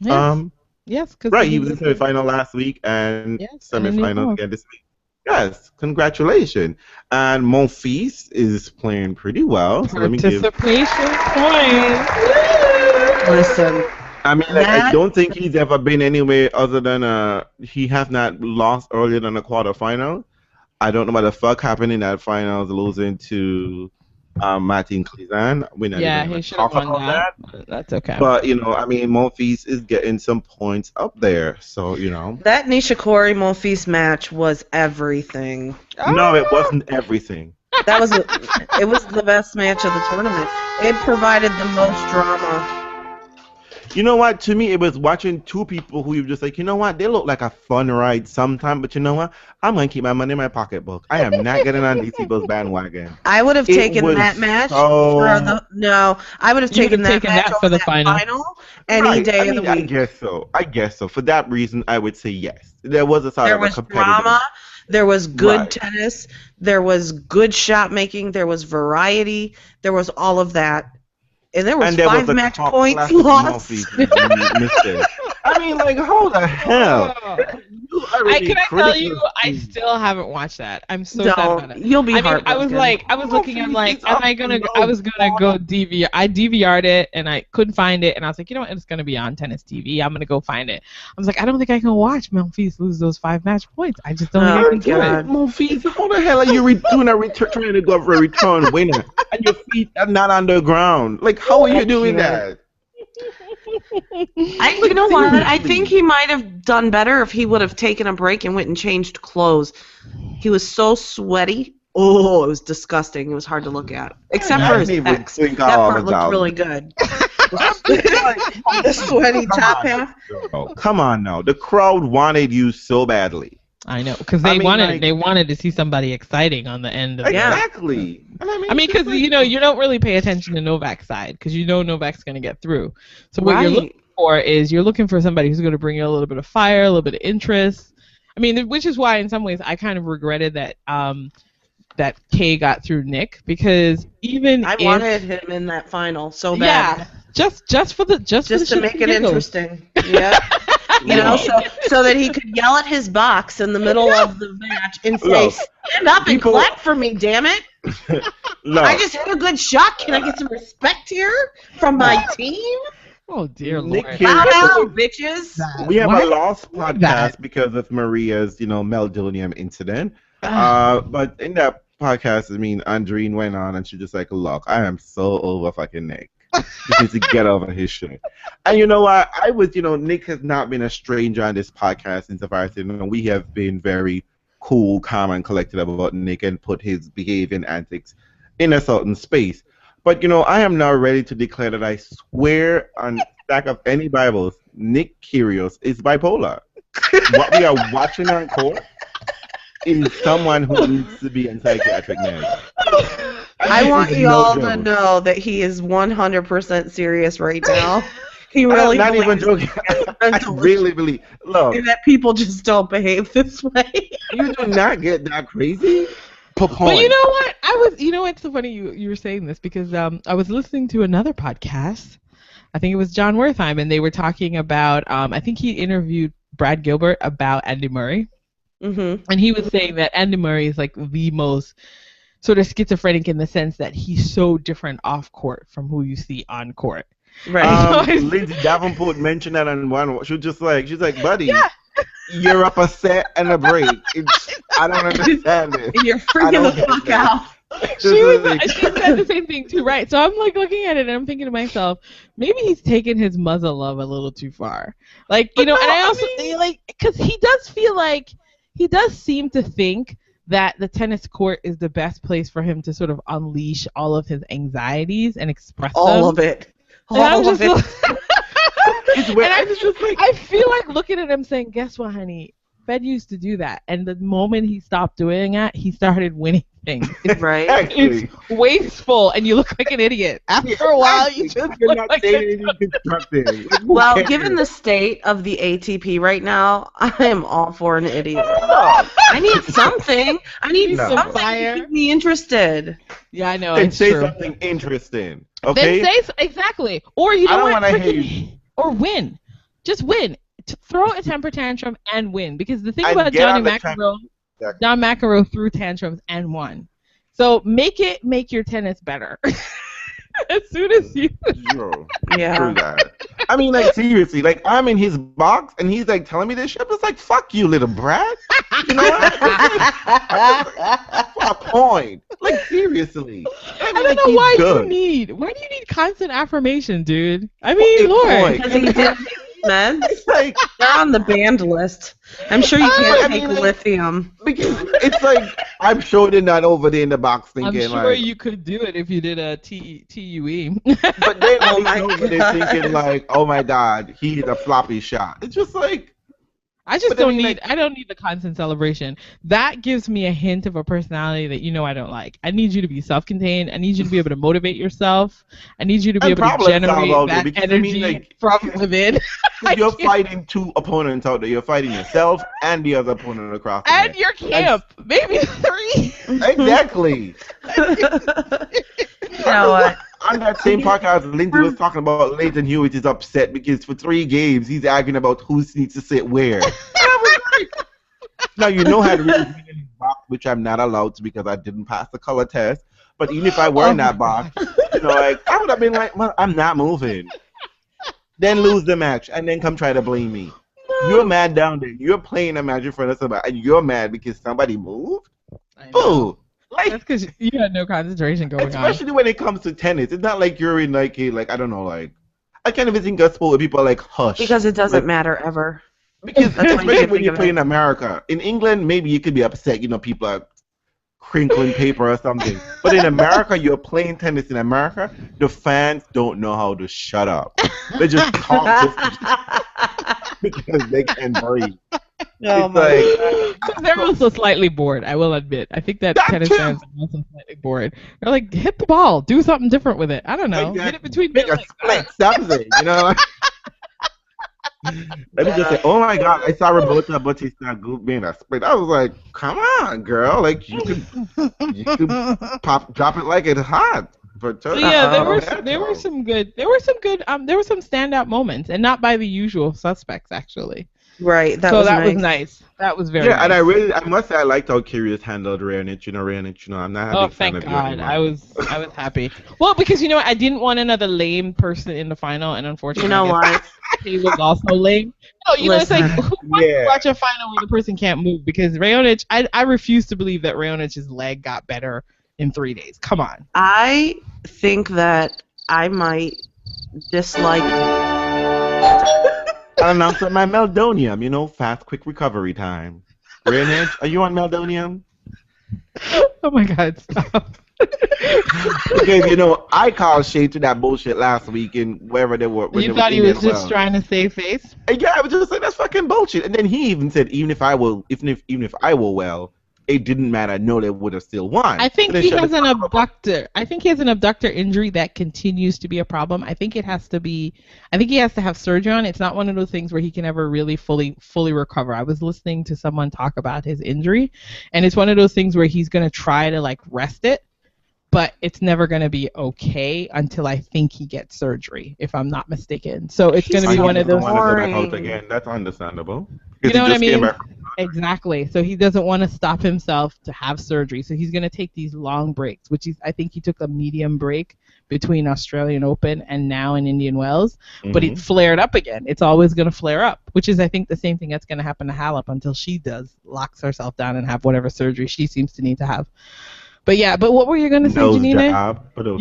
Yes. Yes, because Right, he was in semifinal last week and Yes, and a new semifinal goal. again this week. Yes, congratulations. And Monfils is playing pretty well. So let me give. Participation points. Listen, I mean, like, I That- don't think he's ever been anywhere other than he has not lost earlier than the quarterfinal. I don't know what the fuck happened in that finals, losing to Martin Klizan. We're not Yeah, even he gonna should have talk won about that. But that's okay. But I mean, Monfils is getting some points up there. So that Nishikori Monfils match was everything. no, it wasn't everything. That was it was the best match of the tournament. It provided the most drama. You know what? To me, it was watching two people who you just like, they look like a fun ride sometime, but you know what? I'm going to keep my money in my pocketbook. I am not getting on these people's bandwagon. I would have It taken was that match so- for the no. I would have You would taken have that taken match that over for the that final. any Right, day I of mean, the I week. guess so. For that reason, I would say yes. There was a sort There of a was competitive. drama. There was good Right. tennis. There was good shot making. There was variety. There was all of that. And there was And there was 5 a match classic points lost. Monfils mistake. I mean, like, hold the hell. You already Can I tell you, critical- I still haven't watched that. I'm so sad about Don't. it. You'll be I mean, I heartbroken. was looking, I'm like, It's am up I to gonna? no I was gonna go DVR. I DVR'd it and I couldn't find it, and I was like, you know what? It's gonna be on Tennis TV. I'm gonna go find it. I was like, I don't think I can watch Memphis lose those 5 match points. I just don't think I Oh, can do God. it. Monfils, how the hell are you doing trying to go for a return winner and your feet are not on the ground? Like, how are you doing that? You know what? I think he might have done better if he would have taken a break and went and changed clothes. He was so sweaty. Oh, it was disgusting. It was hard to look at. Except for his didn't even pecs. think That all part looked about really it. good. The sweaty top half. Oh, come on now. The crowd wanted you so badly. I know, because I they mean, wanted like- they wanted to see somebody exciting on the end of Yeah. Exactly. And I mean, it's because just like- you don't really pay attention to Novak's side because Novak's going to get through. So what you're Right. looking for is you're looking for somebody who's going to bring you a little bit of fire, a little bit of interest. I mean, which is why in some ways I kind of regretted that that Kay got through Nick, because even I if, wanted him in that final so bad. yeah, just for the Just for the to shits make and it giggles. interesting. Yeah. So that he could yell at his box in the middle of the match and say, Look, "Stand up and people- clap for me, damn it! Look, I just hit a good shot. Can I get some respect here from my team? Oh dear Nick lord. Kyrgios- Bow down, bitches!" we have Why a lost that? podcast because of Maria's, meldonium incident. But in that podcast, I mean, Andreen went on and she just like, look, I am so over fucking Nick. He needs to get over his shit. And you know what? Nick has not been a stranger on this podcast insofar as, we have been very cool, calm, and collected about Nick and put his behavior and antics in a certain space. But, I am now ready to declare that I swear on stack of any Bibles, Nick Kyrgios is bipolar. What we are watching on court is someone who needs to be in psychiatric meds. I want This is you no all to joke. know that he is 100% serious right now. He I'm really not even believes joking. I really believe. Look, that people just don't behave this way. you do not get that crazy. But you know what? It's so funny you were saying this because I was listening to another podcast. I think it was John Wertheim, and they were talking about I think he interviewed Brad Gilbert about Andy Murray. Mm-hmm. And he was saying that Andy Murray is like the most sort of schizophrenic in the sense that he's so different off court from who you see on court. Right. Lindsay Davenport mentioned that on one. She's like, buddy, you're up a set and a break. I don't understand this. You're freaking the fuck out. She said the same thing too, right? So I'm like looking at it and I'm thinking to myself, maybe he's taken his muzzle love a little too far. Like, you know, and I also like, because he does seem to think that the tennis court is the best place for him to sort of unleash all of his anxieties and express all them. of it. All of it. And I feel like looking at him saying, guess what, honey? Fed used to do that. And the moment he stopped doing that, he started winning things. Right. It's wasteful, and you look like an idiot. After a while, you just You're look not like saying anything constructive. Well, given the state of the ATP right now, I am all for an idiot. I need something. I need something to keep me interested. Yeah, I know. And it's say true. something interesting. Okay. Then say exactly. Or you know I don't what? want to hear you. Or win. Just win. Throw a temper tantrum and win. Because the thing And about get Johnny on the McEnroe, Exactly. John McEnroe threw tantrums and won. So make your tennis better. As soon as you. Bro, Yeah. screw that. I mean, like, seriously, like, I'm in his box and he's like telling me this shit. I'm just like, fuck you, little brat. You know what? For a point. Like, seriously. I don't know why do you need constant affirmation, dude? I mean, Lord. Because he did men's. It's like, They're on the banned list. I'm sure you can't take lithium. because it's like, I'm sure they're not over there in the box I'm thinking, sure like, you could do it if you did a TUE. but then Oh my over there God. thinking like, oh my God, he hit a floppy shot. It's just like, I just But I don't mean, need. I don't need the constant celebration. That gives me a hint of a personality that I don't like. I need you to be self-contained. I need you to be able to motivate yourself. I need you to be And able to problem solve generate out there, that because, I mean, energy like, from within. you're fighting two opponents out there. You're fighting yourself and the other opponent across the And net. your camp, maybe 3. Exactly. You know what? On that same podcast, Lindsay was talking about Leighton Hewitt is upset because for 3 games he's arguing about who needs to sit where. Now, you know how to really be in his box, which I'm not allowed to because I didn't pass the color test. But even if I were in that box, like, I would have been like, well, I'm not moving. Then lose the match and then come try to blame me. You're mad down there. You're playing a match in front of somebody and you're mad because somebody moved? I know. Ooh. Like, That's because you had no concentration going on. especially when it comes to tennis. It's not like you're in like a, like, I don't know, like, I can't even think of sport where people are like, hush. Because it doesn't Like, matter ever. Because That's what you especially when think you of play it. in America. In England, maybe you could be upset, people are crinkling paper or something. But in America, you're playing tennis in America, the fans don't know how to shut up. They just talk because they can breathe. Oh It's my like, They're also slightly bored, I will admit. I think that That tennis too. fans are also slightly bored. They're like, hit the ball, do something different with it. I don't know. Hit it between make your a legs. split something, Like, let me just say, oh my God, I saw Roberta Bautista being a split. I was like, come on, girl, like you could drop it like it's hot. But So yeah, there were some standout moments, and not by the usual suspects actually. Right. That so was that nice. was nice. That was very yeah, nice. and I must say I liked how Kyrgios handled Raonic. I'm not a Oh, big fan thank of God! Joe I was happy. Well, because I didn't want another lame person in the final, and unfortunately, You know I guess what? he was also lame. No, it's like who wants to watch a final where the person can't move? Because Raonic, I refuse to believe that Raonic's leg got better in 3 days. Come on. I think that I might dislike. I announced my Meldonium, fast, quick recovery time. Raonic, are you on Meldonium? Oh my God! Stop. Because I called shade to that bullshit last week and wherever they were. You thought he was just trying to save face? And yeah, I was just like, that's fucking bullshit. And then he even said, even if I were well, it didn't matter. No, they would have still won. I think So they he shut has it an down. abductor. I think he has an abductor injury that continues to be a problem. I think he has to have surgery on it. It's not one of those things where he can ever really fully recover. I was listening to someone talk about his injury, and it's one of those things where he's going to try to rest it, but it's never going to be okay until I think he gets surgery, if I'm not mistaken. So it's going to be one of those. Want to go back out again. That's understandable. You know what I mean? Exactly. So he doesn't want to stop himself to have surgery. So he's going to take these long breaks, I think he took a medium break between Australian Open and now in Indian Wells. But it flared up again. It's always going to flare up, which is, I think, the same thing that's going to happen to Halep until she locks herself down and have whatever surgery she seems to need to have. But yeah, but what were you going to say, Janina? Job, but okay.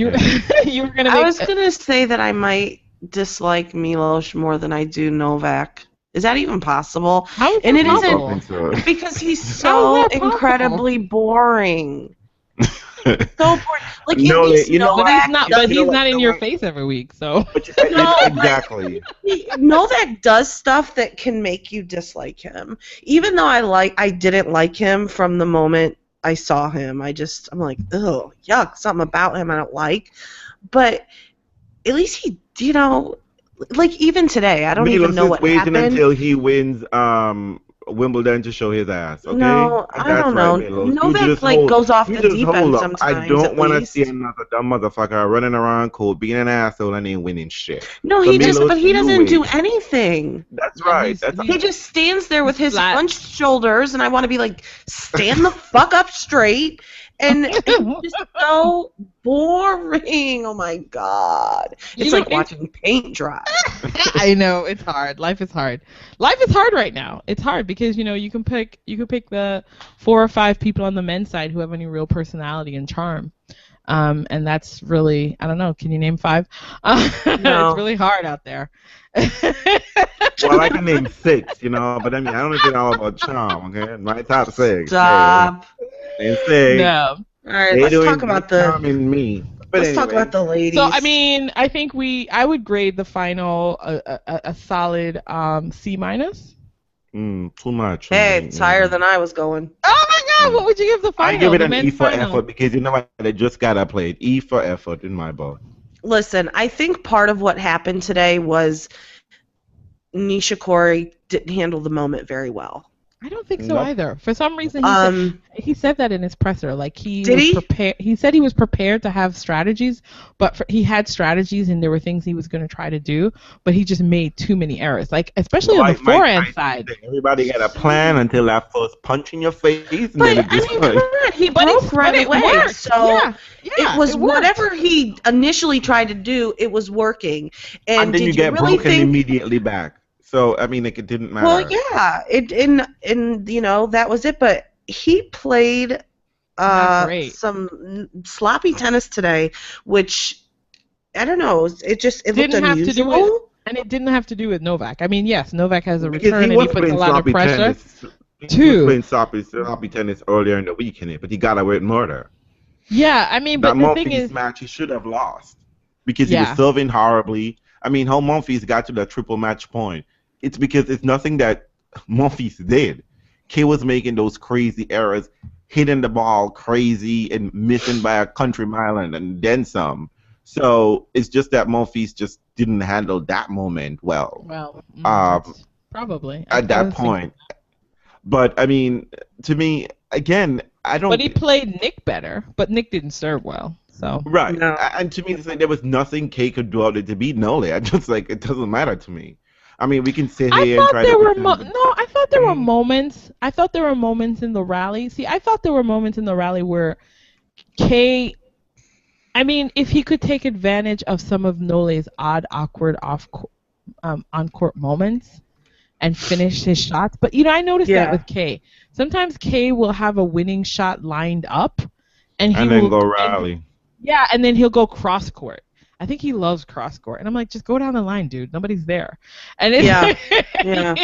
You were going to I was going to say that I might dislike Milos more than I do Novak. Is that even possible? How is And that it possible? isn't because he's How so is that possible? incredibly boring. So boring. Like No, at least you know what? Novak But he's what, not in no, your what? face every week, so. No, exactly. Novak does stuff that can make you dislike him. Even though I didn't like him from the moment I saw him. I'm like, ugh, yuck, something about him I don't like. But at least he, like even today, I don't even know what waiting happened. until he wins Wimbledon to show his ass. Okay. No, And I that's don't right, know. Milos. Novak goes off the deep end sometimes. I don't at want to least. see another dumb motherfucker running around court being an asshole and ain't winning shit. No, So he Milos, you doesn't do wait. anything. That's Yeah, right. That's He just stands there with his Flat. hunched shoulders, and I want to be like, stand the fuck up straight. And it's just so boring. Oh my god. It's like watching paint dry. I know, it's hard. Life is hard. Life is hard right now. It's hard because you can pick the 4 or 5 people on the men's side who have any real personality and charm. And that's really, I don't know, can you name 5? No. It's really hard out there. Well, I can name 6, but I mean, I don't know if it's all about charm, okay? My top 6. Stop. Name 6. No. All right, let's talk about charm in me. But let's talk about the ladies. So I mean, I think I would grade the final a solid C-. Too much. Hey, it's higher than I was going. Oh my God! What would you give the final? I give it the an men's E for final? effort because you know what? They just gotta play it. E for effort in my book. Listen, I think part of what happened today was Nishikori didn't handle the moment very well. I don't think so Nope. either. For some reason, he said that in his presser. Like he Did was he? prepared. He said he was prepared to have strategies, but he had strategies and there were things he was going to try to do, but he just made too many errors. Like especially on the forehand side. Everybody got a plan until that first punch in your face, and But then it I just mean, come on, he broke right it away. worked. So Yeah, it was worked. whatever he initially tried to do. It was working. And then did you get really broken think? immediately back. So I mean, it didn't matter. Well, yeah. That was it. But he played Not great. some sloppy tennis today, which I don't know. It looked Didn't have to do unusual. with, and it didn't have to do with Novak. I mean, yes, Novak has a Because return and he was puts a playing lot of sloppy pressure. tennis. He Too. was playing sloppy tennis earlier in the week in it, but he got away with murder. Yeah, I mean, but That the thing Monfils is, match he should have lost because he Yeah. was serving horribly. I mean, how Monfils got to the triple match point? It's because it's nothing that Monfils did. Kay was making those crazy errors, hitting the ball crazy and missing by a country mile and then some. So it's just that Monfils just didn't handle that moment well that's probably at that point. But I mean, to me, again, I don't. But he played Nick better, but Nick didn't serve well. So Right. No. And to me, it's like there was nothing Kay could do out there to beat Nole. I just like it doesn't matter to me. I mean, we can sit I here and thought try there to were pretend- I thought there were moments. I thought there were moments in the rally. See, I thought there were moments in the rally where Kay. I mean, if he could take advantage of some of Nole's odd, awkward on-court moments and finish his shots. But I noticed that with Kay. Sometimes Kay will have a winning shot lined up, and then go rally. And then he'll go cross court. I think he loves cross court, and I'm like, just go down the line, dude. Nobody's there. And it's Yeah.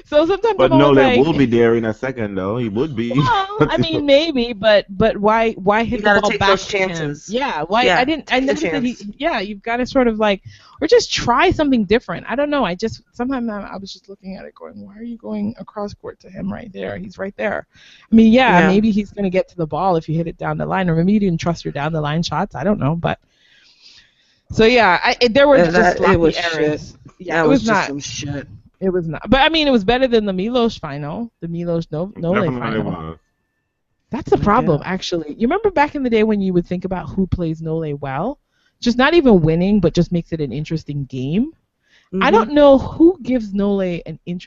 So sometimes But I'm always Nole like, will be there in a second, though. He would be. well, I mean, maybe, but why hit the gotta ball take back those to him? chances. Yeah, why? Yeah, I take noticed the that chance. you've got to sort of like, or just try something different. I don't know. Sometimes I was just looking at it going, why are you going across court to him right there? He's right there. I mean, Yeah. maybe he's going to get to the ball if you hit it down the line, or maybe you didn't trust your down the line shots. I don't know, but. So there were just sloppy it was errors. shit. Yeah, That it was just not. some shit. It was not. But I mean, it was better than the Milos final, the Milos Nole Definitely final. was. That's the problem, actually. You remember back in the day when you would think about who plays Nole well, just not even winning, but just makes it an interesting game. I don't know who gives Nole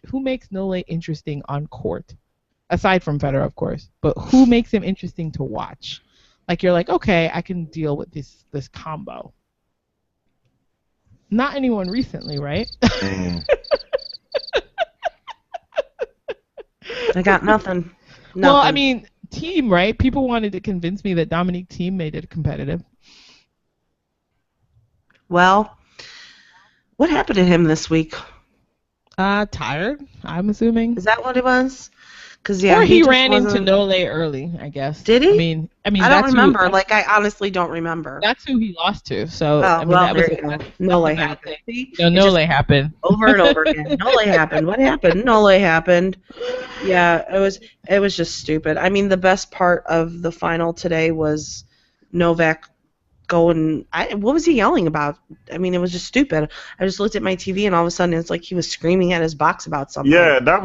who makes Nole interesting on court, aside from Federer, of course. But who makes him interesting to watch? Like you're like, okay, I can deal with this combo. Not anyone recently, right? I got nothing. Well, I mean, Team, right? People wanted to convince me that Dominique Thiem made it competitive. Well, what happened to him this week? Tired, I'm assuming. Is that what it was? Because or he ran into Nole early, I guess. Did he? I mean, I don't remember. I honestly don't remember. That's who he lost to. So there you go. Nole happened. Nole happened over and over again. Nole happened. What happened? Nole happened. Yeah, it was just stupid. I mean, the best part of the final today was Novak going. What was he yelling about? I mean, it was just stupid. I just looked at my TV and all of a sudden it's like he was screaming at his box about something. Yeah, that's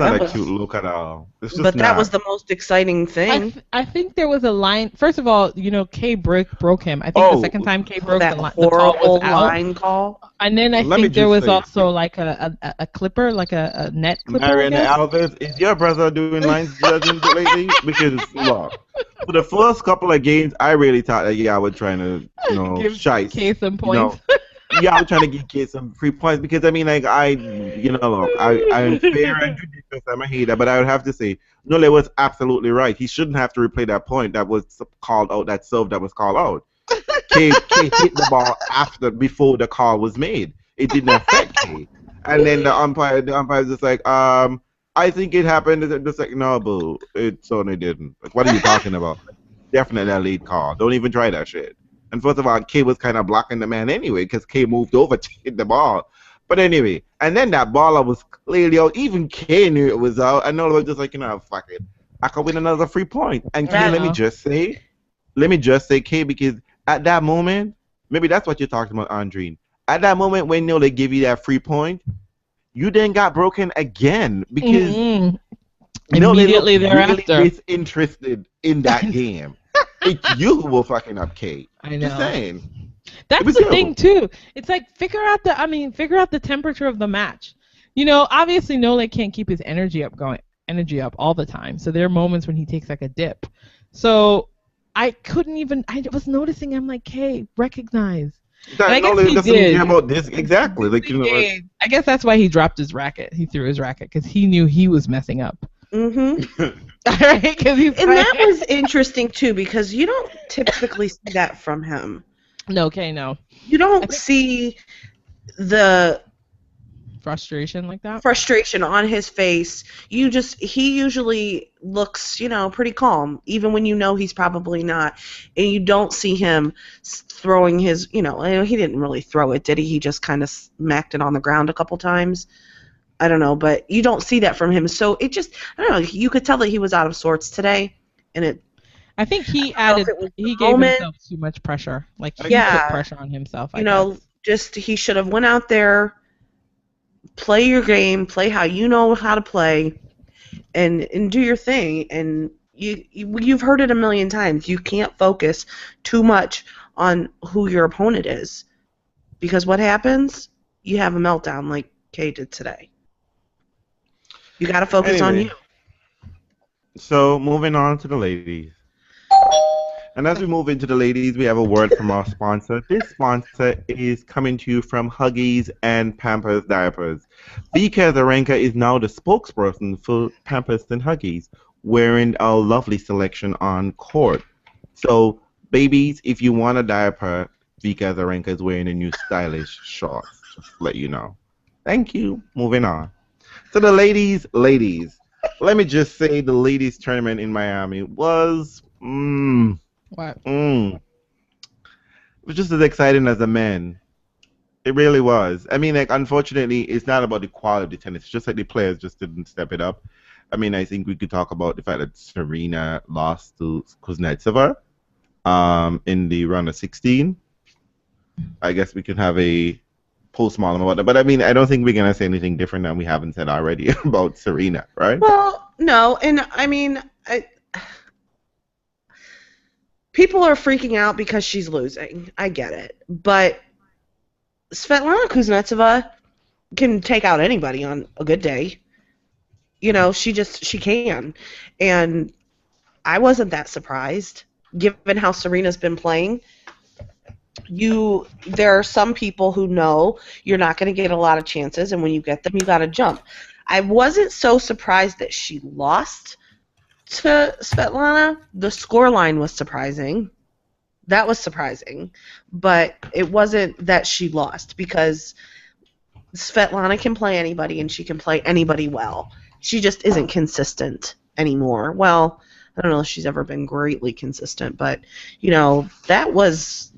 not a cute look at all. It's just that was the most exciting thing. I think there was a line. First of all, Kay broke him. I think the second time Kay broke that the call was out. Line call. And then I think there was also like a clipper, like a net clipper. Mariana Alves, is your brother doing lines judging lately? Because look, for the first couple of games, I really thought that I was trying to, give shice. Kay some points. I was trying to give Kay some free points because I mean, like I'm fair and judicious. I'm a hater, but I would have to say, Nole was absolutely right. He shouldn't have to replay that point that was called out, that serve that was called out. Kay hit the ball before the call was made. It didn't affect Kay. And then the umpire was just like, I think it happened. Just like, no, boo, it certainly didn't. Like, what are you talking about? Definitely a late call. Don't even try that shit. And first of all, Kay was kind of blocking the man anyway because Kay moved over to hit the ball. But anyway, and then that baller was clearly out. Even Kay knew it was out. And Nola was just like, fuck it. I could win another free point. And Kay, let me just say, Kay, because at that moment, maybe that's what you're talking about, Andreen. At that moment when Nola gave you that free point, you then got broken again because immediately thereafter, really disinterested in that game. It's you who will fucking up Kate. I know. Just saying. That's the thing too. It's like figure out the temperature of the match. Obviously Nole can't keep his energy up all the time. So there are moments when he takes like a dip. So I was noticing. I'm like, hey, recognize. I guess he did. About this exactly. I guess that's why he dropped his racket. He threw his racket because he knew he was messing up. Mm-hmm. Right? That was interesting too because you don't typically see that from him. No, okay, no. You don't see the frustration like that. Frustration on his face. He usually looks, pretty calm, even when he's probably not, and you don't see him throwing his, he didn't really throw it, did he? He just kind of smacked it on the ground a couple times. I don't know, but you don't see that from him. So it just, I don't know, you could tell that he was out of sorts today, and I think he gave himself too much pressure. Like he put pressure on himself. He should have went out there, play your game, play how you know how to play, and do your thing. And you've heard it a million times. You can't focus too much on who your opponent is, because what happens? You have a meltdown like Kay did today. You got to focus on you. So moving on to the ladies. And as we move into the ladies, we have a word from our sponsor. This sponsor is coming to you from Huggies and Pampers Diapers. Vika Azarenka is now the spokesperson for Pampers and Huggies, wearing a lovely selection on court. So, babies, if you want a diaper, Vika Azarenka is wearing a new stylish shorts. Just to let you know. Thank you. Moving on. So the ladies, let me just say the ladies tournament in Miami was... What? It was just as exciting as the men. It really was. I mean, unfortunately, it's not about the quality of the tennis. It's just like the players just didn't step it up. I mean, I think we could talk about the fact that Serena lost to Kuznetsova in the round of 16. I guess we could have a post-mortem about that. But I mean, I don't think we're going to say anything different than we haven't said already about Serena, right? Well, no. And I mean, people are freaking out because she's losing. I get it. But Svetlana Kuznetsova can take out anybody on a good day. You know, she can. And I wasn't that surprised, given how Serena's been playing. There are some people who know you're not going to get a lot of chances, and when you get them, you got to jump. I wasn't so surprised that she lost to Svetlana. The scoreline was surprising. That was surprising, but it wasn't that she lost, because Svetlana can play anybody and she can play anybody well. She just isn't consistent anymore. Well, I don't know if she's ever been greatly consistent, but, you know, that was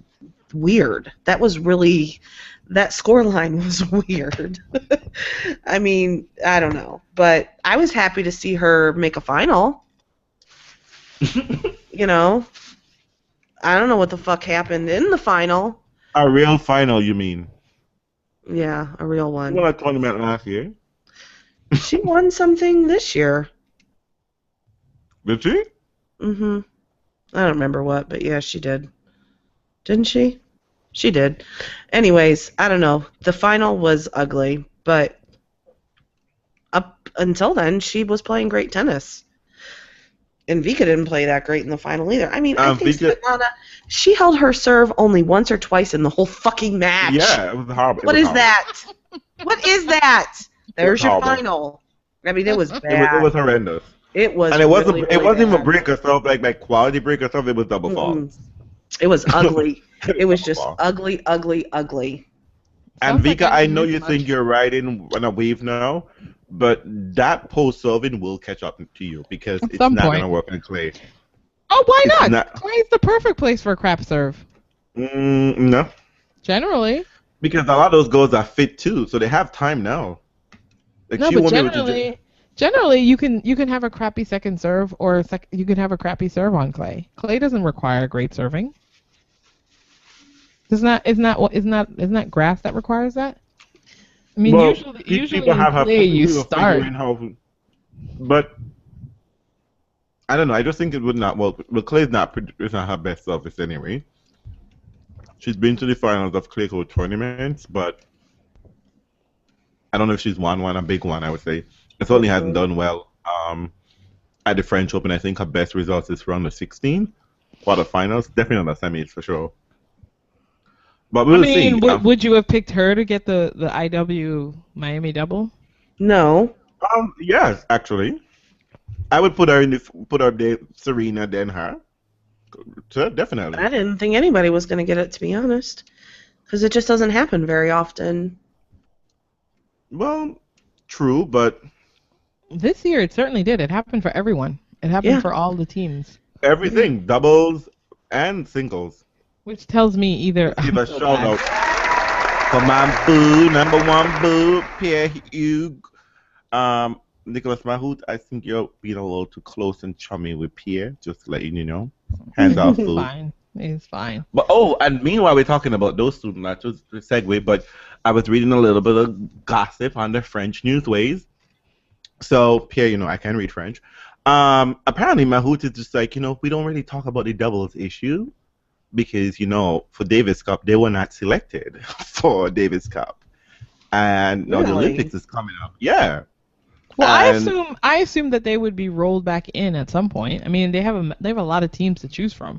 weird. That scoreline was weird. I mean, I don't know, but I was happy to see her make a final. You know, I don't know what the fuck happened in the final. A real final, you mean? Yeah, a real one. Well, a tournament last year. She won something this year. Did she? Mm-hmm. I don't remember what, but yeah, she did. Didn't she? She did. Anyways, I don't know. The final was ugly, but up until then, she was playing great tennis. And Vika didn't play that great in the final either. I mean, I think Svetlana, she held her serve only once or twice in the whole fucking match. Yeah, it was horrible. What is that? What is that? There's your final. I mean, it was bad. It was horrendous. It was. And it wasn't. Really, it wasn't bad. even break or stuff like quality break or stuff. It was double fault. It was ugly. It was just ugly, ugly, ugly. And Vika, I know you think you're riding on a wave now, but that post serving will catch up to you, because it's not going to work on clay. Oh, why not? Clay's the perfect place for a crap serve. No. Generally. Because a lot of those girls are fit too, so they have time now. Like, no, but generally you can have a crappy second serve, or you can have a crappy serve on clay. Clay doesn't require great serving. Isn't that grass that requires that? I mean, well, usually in clay you start. But I don't know. I just think it would not. Well, clay is not her best surface anyway. She's been to the finals of clay court tournaments, but I don't know if she's won a big one. I would say it certainly hasn't done well. At the French Open, I think her best results is round of 16, quarterfinals, definitely not the semis for sure. But we'll see. Would you have picked her to get the IW Miami double? No. Yes, actually, I would put her Serena, then her. So, definitely. I didn't think anybody was going to get it, to be honest, because it just doesn't happen very often. Well, true, but this year it certainly did. It happened for everyone. It happened for all the teams. Everything, doubles and singles. Which tells me either. Give a shout out for my boo, number one boo, Pierre Hugh. Nicholas Mahout, I think you're being a little too close and chummy with Pierre, just to let you know. Hands off, boo. Fine. He's fine. But and meanwhile we're talking about those two, not just to segue, but I was reading a little bit of gossip on the French newsways. So Pierre, I can read French. Apparently Mahout is just like, we don't really talk about the doubles issue, because for Davis Cup they were not selected for Davis Cup, and now the Olympics is coming up. Yeah. Well, I assume that they would be rolled back in at some point. I mean, they have a lot of teams to choose from.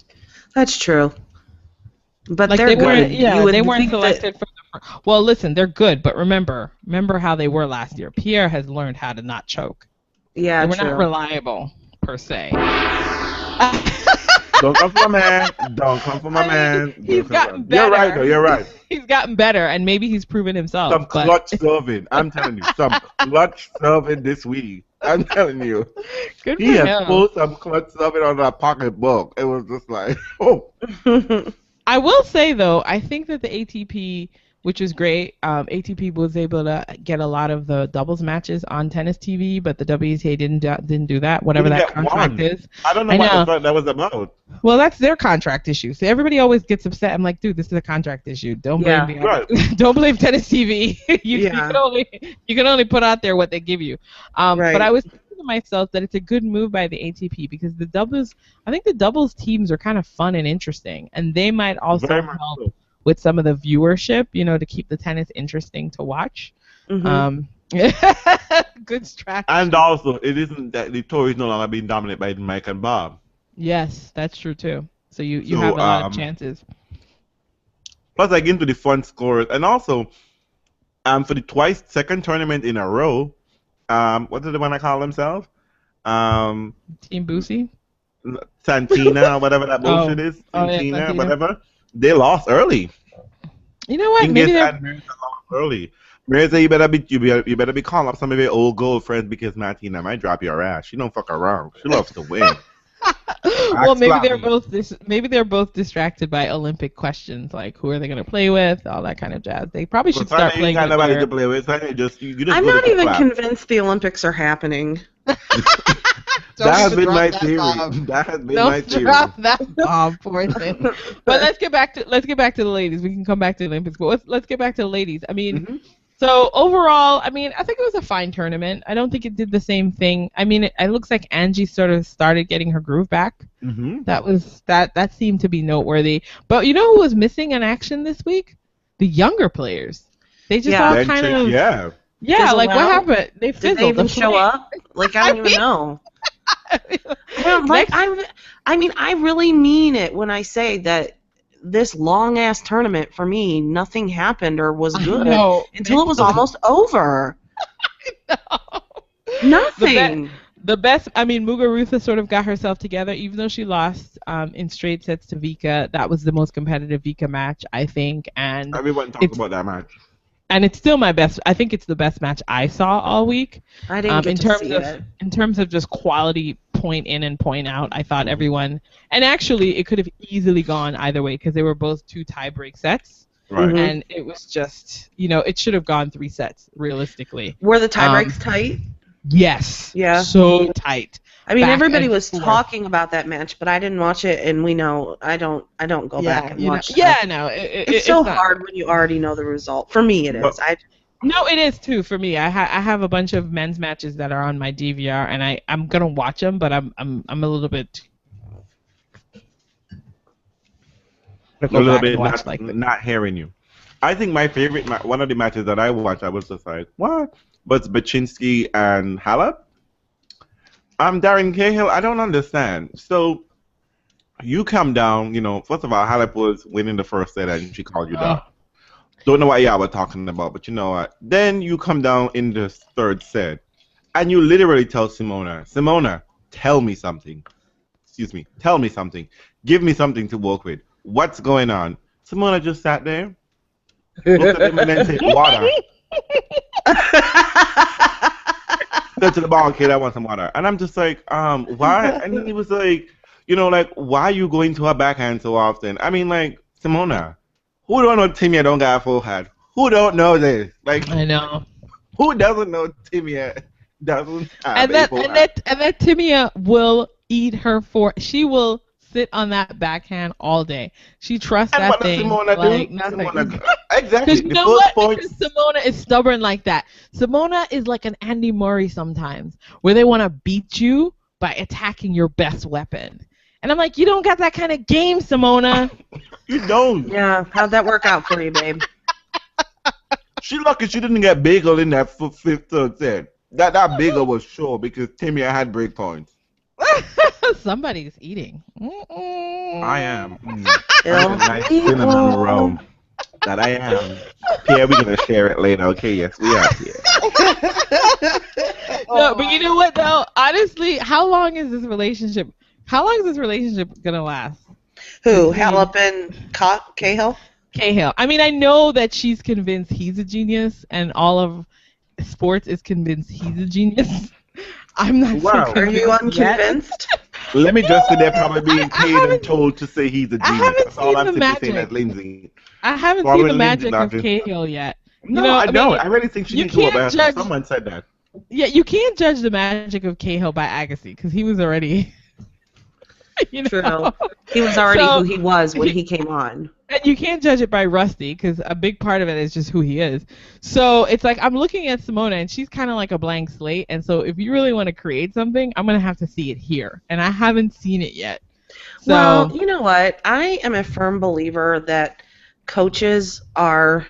That's true. But they're good. They weren't selected for the. Well, listen, they're good, but remember how they were last year. Pierre has learned how to not choke. Yeah, they were not reliable per se. Don't come for my man. Don't come for my man. He's gotten better. You're right, though. You're right. He's gotten better, and maybe he's proven himself. Some clutch serving. I'm telling you. Some clutch serving this week. I'm telling you. Good for him. He has pulled some clutch serving on that pocketbook. It was just like, oh. I will say, though, I think that the ATP, which is great, ATP was able to get a lot of the doubles matches on tennis TV, but the WTA didn't do that, whatever that contract is. I don't know what that was about. Well, that's their contract issue. So everybody always gets upset. I'm like, dude, this is a contract issue. Don't blame me. Right. Don't blame tennis TV. you can only put out there what they give you. Right. But I was thinking to myself that it's a good move by the ATP, because I think the doubles teams are kind of fun and interesting, and they might also help with some of the viewership, to keep the tennis interesting to watch. Mhm. Good strategy. And also, it isn't that the tour is no longer being dominated by Mike and Bob. Yes, that's true too. So you So, have a lot of chances. Plus, I get into the fun scores, and also, for the second tournament in a row, what did the one I call themselves? Team Boosie? Santina, whatever that bullshit is. Santina, Santina. whatever. They lost early. You know what? Maybe Hingis they're and Mirza lost early. Mirza, you better be calling up some of your old girlfriends because Martina might drop your ass. She don't fuck around. She loves to win. well, maybe they're Sloppy. both distracted by Olympic questions, like who are they going to play with, all that kind of jazz. They probably should start playing with nobody their... to play with. So you just I'm go not to even class. convinced the Olympics are happening. That has been Drop my that theory. bomb. That has been my Don't theory. drop that bomb, poor thing. But let's get back to the ladies. We can come back to the Olympics, but let's get back to the ladies. I mean, Mhm. so overall, I mean, I think it was a fine tournament. I don't think it did the same thing. I mean, it looks like Angie sort of started getting her groove back. Mm-hmm. That seemed to be noteworthy. But you know who was missing in action this week? The younger players. They just all kind of Yeah. yeah, like what Fizzled out? happened? They Did fizzled. they even The show flame- up? Like, I don't even know. I really mean it when I say that this long ass tournament for me, nothing happened or was good No. until it was almost over. Nothing. The best, I mean, Muguruza sort of got herself together, even though she lost in straight sets to Vika. That was the most competitive Vika match, I think, and Everyone talks about that match. it's still my best. I think it's the best match I saw all week. I didn't get in to terms see of it. in terms of just quality point in and point out. I thought everyone, and actually it could have easily gone either way because they were both 2 tie-break sets. Right. Mhm. And it was just, it should have gone 3 sets, realistically. Were the tie breaks tight? Yes. Yeah. So tight. I mean, Back everybody and was forth. talking about that match, but I didn't watch it, and we know I don't go back and watch. No. It's so not- hard when you already know the result. For me, it is. But- No, it is too for me. I have a bunch of men's matches that are on my DVR, and I'm gonna watch them, but I'm a little bit. A little bit not hearing you. I think my favorite, one of the matches that I watched, I was just like, what? Was Baczynski and Halep? Darren Cahill, I don't understand. So, you come down, first of all, Halep was winning the first set and she called you down. Don't know what y'all were talking about, but you know what? Then you come down in the third set and you literally tell Simona, tell me something. Excuse me, tell me something. Give me something to work with. What's going on? Simona just sat there, looked at him and then said, water. Said to the ball, kid, I want some water. And I'm just like, why? And he was like, why are you going to her backhand so often? I mean, like, Simona, who don't know Timmy don't got a full head? Who don't know this? Like, I know. who doesn't know Timmy doesn't have And a full head? that Timia will eat her for. She will sit on that backhand all day. She trusts And that what does thing Simona like do? nothing. Exactly. Because you The know first what? point. Because Simona is stubborn like that. Simona is like an Andy Murray sometimes, where they want to beat you by attacking your best weapon. And I'm like, you don't got that kind of game, Simona. You don't. Yeah, how'd that work out for you, babe? She lucky she didn't get bagel in that fifth set. That bagel was sure because Timmy had break points. Somebody's eating. Mm-mm. I am. Ill. Nice cinnamon roll. That I am. Pierre, we're gonna share it later. Okay, yes, we are here. No, but you know what though? Honestly, how long is this relationship gonna last? Who? Halep and Cahill? Cahill. I mean, I know that she's convinced he's a genius, and all of sports is convinced he's a genius. I'm not Wow. so Are you convinced yet. unconvinced? Let me just say they're probably being I paid haven't- and told to say he's a I genius. haven't That's all seen I'm the simply saying magic. as Lindsay. I haven't Probably seen the Lindsay magic of Dodgers. Cahill yet. No, You know, I don't. mean, I really think she you needs to go can't back. judge- Someone said that. Yeah, you can't judge the magic of Cahill by Agassi because he was already. True. He was already So- who he was when he came on. And you can't judge it by Rusty because a big part of it is just who he is. So it's like I'm looking at Simona and she's kind of like a blank slate. And so if you really want to create something, I'm going to have to see it here. And I haven't seen it yet. So, Well, you know what? I am a firm believer that coaches are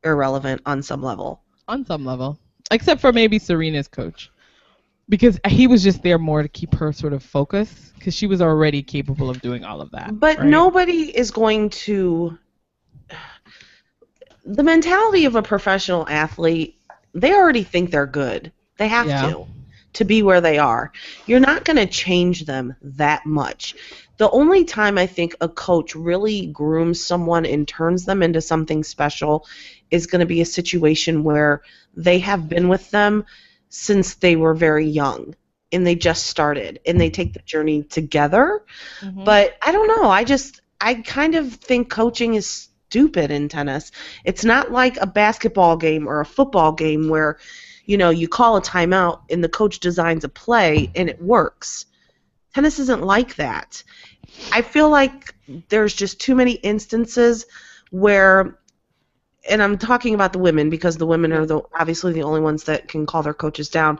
irrelevant on some level. On some level. Except for maybe Serena's coach. Because he was just there more to keep her sort of focused, because she was already capable of doing all of that. But right? nobody is going to... The mentality of a professional athlete, they already think they're good. They have to be where they are. You're not going to change them that much. The only time I think a coach really grooms someone and turns them into something special is going to be a situation where they have been with them since they were very young and they just started and they take the journey together. Mm-hmm. But I don't know. I kind of think coaching is stupid in tennis. It's not like a basketball game or a football game where, you call a timeout and the coach designs a play and it works. Tennis isn't like that. I feel like there's just too many instances where, and I'm talking about the women because the women are obviously the only ones that can call their coaches down,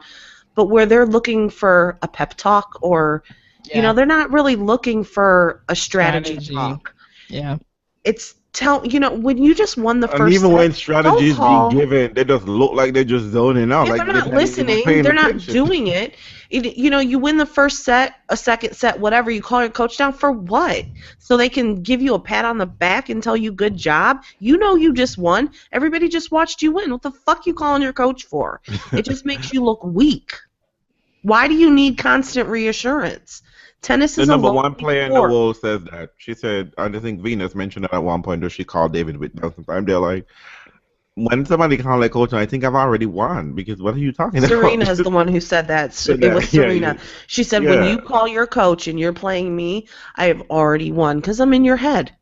but where they're looking for a pep talk or, they're not really looking for a strategy talk. Yeah. It's when you just won the first and even set, when strategies being given, they just look like they're just zoning out. Yeah, like they're not listening. They're not doing it. You win the first set, a second set, whatever. You call your coach down for what? So they can give you a pat on the back and tell you good job? You just won. Everybody just watched you win. What the fuck you calling your coach for? It just makes you look weak. Why do you need constant reassurance? Tennis is the number one player in the world says that. She said, I think Venus mentioned it at one point where she called David with sometime. They're like, when somebody calls like coach, I think I've already won because what are you talking about? Serena is the one who said that. It was Serena. Yeah. She said, when you call your coach and you're playing me, I have already won because I'm in your head.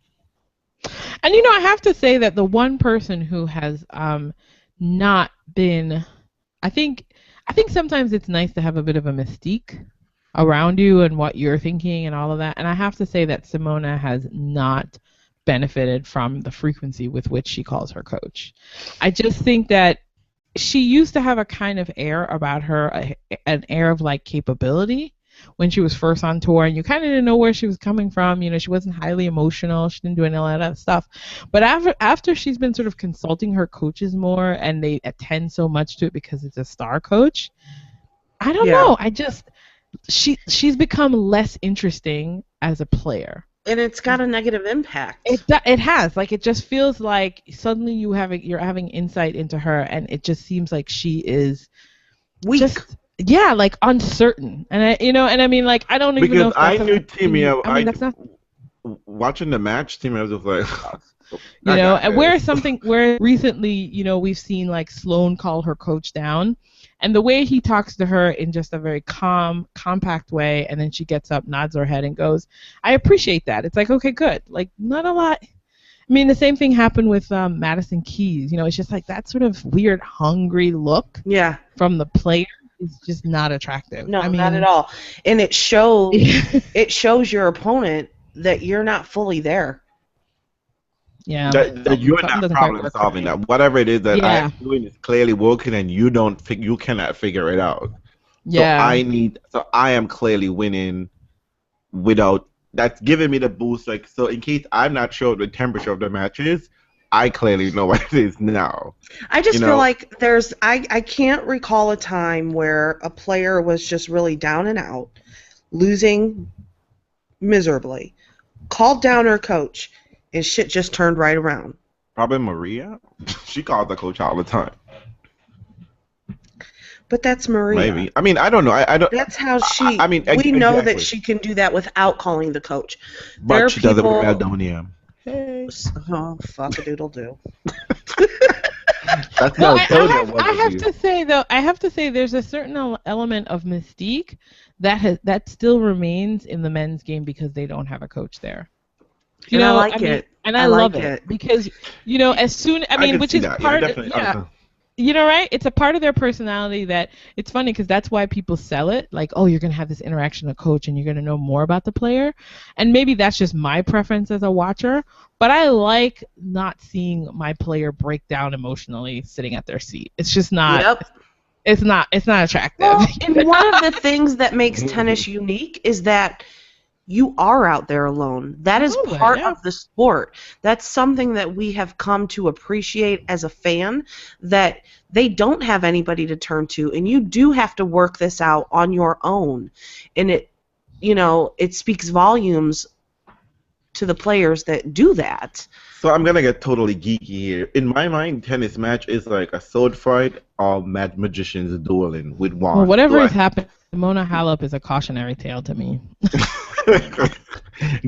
And I have to say that the one person who has not been, I think sometimes it's nice to have a bit of a mystique around you and what you're thinking and all of that. And I have to say that Simona has not benefited from the frequency with which she calls her coach. I just think that she used to have a kind of air about her, an air of like capability when she was first on tour, and you kind of didn't know where she was coming from. She wasn't highly emotional. She didn't do any of that stuff. But after she's been sort of consulting her coaches more and they attend so much to it because it's a star coach, I don't know. She's become less interesting as a player. And it's got a negative impact. It has. Like, it just feels like suddenly you're having insight into her, and it just seems like she is weak. Like uncertain. And I mean, like, I don't even know if that's... Because I knew Timmy, watching the match, Timmy, I was just like... and where recently, we've seen like Sloane call her coach down, and the way he talks to her in just a very calm, compact way, and then she gets up, nods her head, and goes, I appreciate that. It's like, okay, good. Like, not a lot. I mean, the same thing happened with Madison Keys. It's just like that sort of weird, hungry look from the player is just not attractive. No, not at all. And it shows your opponent that you're not fully there. Yeah, that you're not problem solving that. Whatever it is that I'm doing is clearly working, and you cannot figure it out. Yeah. So I am clearly winning without that's giving me the boost. Like, so in case I'm not sure what the temperature of the match is, I clearly know what it is now. I just feel like I can't recall a time where a player was just really down and out, losing miserably, called down her coach, and shit just turned right around. Probably Maria. She calls the coach all the time. But that's Maria. Maybe. I mean, I don't know. I don't. That's how she. I mean, we know that she can do that without calling the coach. But she does it with Aldonia. Hey. Oh, fuck a doodle do. That's no, I have to say there's a certain element of mystique that still remains in the men's game because they don't have a coach there. I like it. And I love it because as soon which is part of right? It's a part of their personality that it's funny because that's why people sell it. Like, oh, you're going to have this interaction with a coach and you're going to know more about the player. And maybe that's just my preference as a watcher. But I like not seeing my player break down emotionally sitting at their seat. It's just not. Yep. It's not attractive. Well, and one of the things that makes tennis unique is that you are out there alone. That is Totally, part yeah. of the sport. That's something that we have come to appreciate as a fan, that they don't have anybody to turn to, and you do have to work this out on your own. And it speaks volumes to the players that do that. So I'm gonna get totally geeky here. In my mind, tennis match is like a sword fight or mad magicians dueling with wands. Well, whatever Like, is happening, Mona Halep is a cautionary tale to me.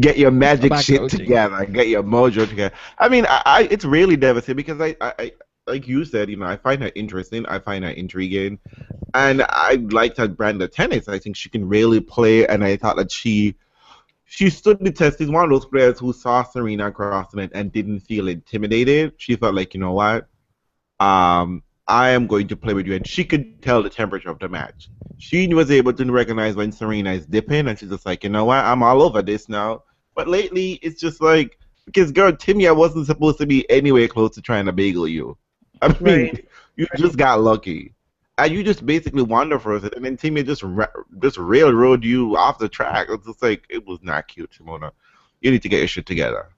get your magic About shit coaching. together. Get your mojo together. I mean, it's really devastating because I like you said, I find her interesting. I find her intriguing, and I liked her brand of tennis. I think she can really play, and I thought that she stood the test. She's one of those players who saw Serena across the net and didn't feel intimidated. She felt like, you know what? I am going to play with you. And she could tell the temperature of the match. She was able to recognize when Serena is dipping, and she's just like, you know what? I'm all over this now. But lately, it's just like, because, girl, Timmy, I wasn't supposed to be anywhere close to trying to bagel you. I mean, Right. you just got lucky. And you just basically wander for us, and then Timmy just railroad you off the track. It's just like, it was not cute, Simona. You need to get your shit together.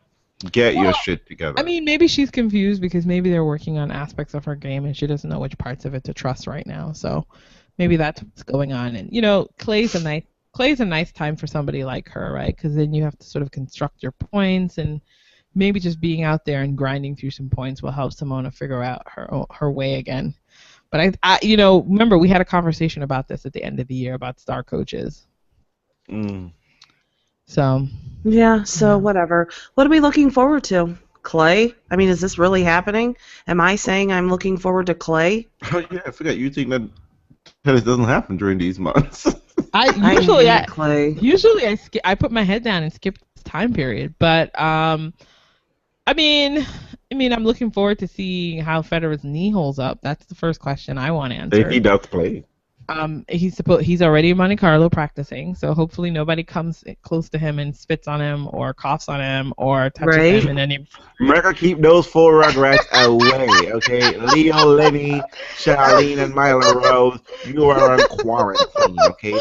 Get your shit together. I mean, maybe she's confused because maybe they're working on aspects of her game and she doesn't know which parts of it to trust right now. So maybe that's what's going on. And Clay's a nice time for somebody like her, right? Because then you have to sort of construct your points, and maybe just being out there and grinding through some points will help Simona figure out her way again. But I remember we had a conversation about this at the end of the year about star coaches. So. Yeah, so whatever. What are we looking forward to? Clay? I mean, is this really happening? Am I saying I'm looking forward to Clay? Oh, yeah, I forgot. You think that tennis doesn't happen during these months. I hate Clay. Usually I put my head down and skip this time period, but I mean I'm looking forward to seeing how Federer's knee holds up. That's the first question I want answered. If he does play. He's already in Monte Carlo practicing, so hopefully nobody comes close to him and spits on him or coughs on him or touches him in any. America, keep those 4 rugrats away, okay? Leo, Lenny, Charlene, and Milo Rose, you are on quarantine, okay?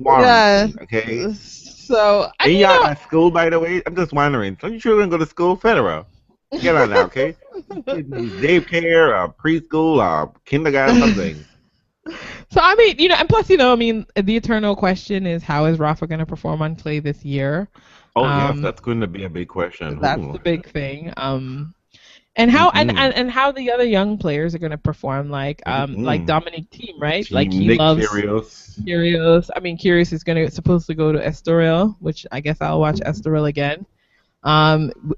Quarantine, okay? So And y'all at school, by the way, I'm just wondering, don't you children go to school? Federer, get on now, okay? Daycare, preschool, kindergarten, something. So I mean, and plus, the eternal question is, how is Rafa going to perform on clay this year? Oh yes, that's going to be a big question. That's the big thing. And how and how the other young players are going to perform, like Dominic Thiem, right? Like he Nick loves Kyrgios. I mean, Kyrgios is supposed to go to Estoril, which I guess I'll watch Estoril again.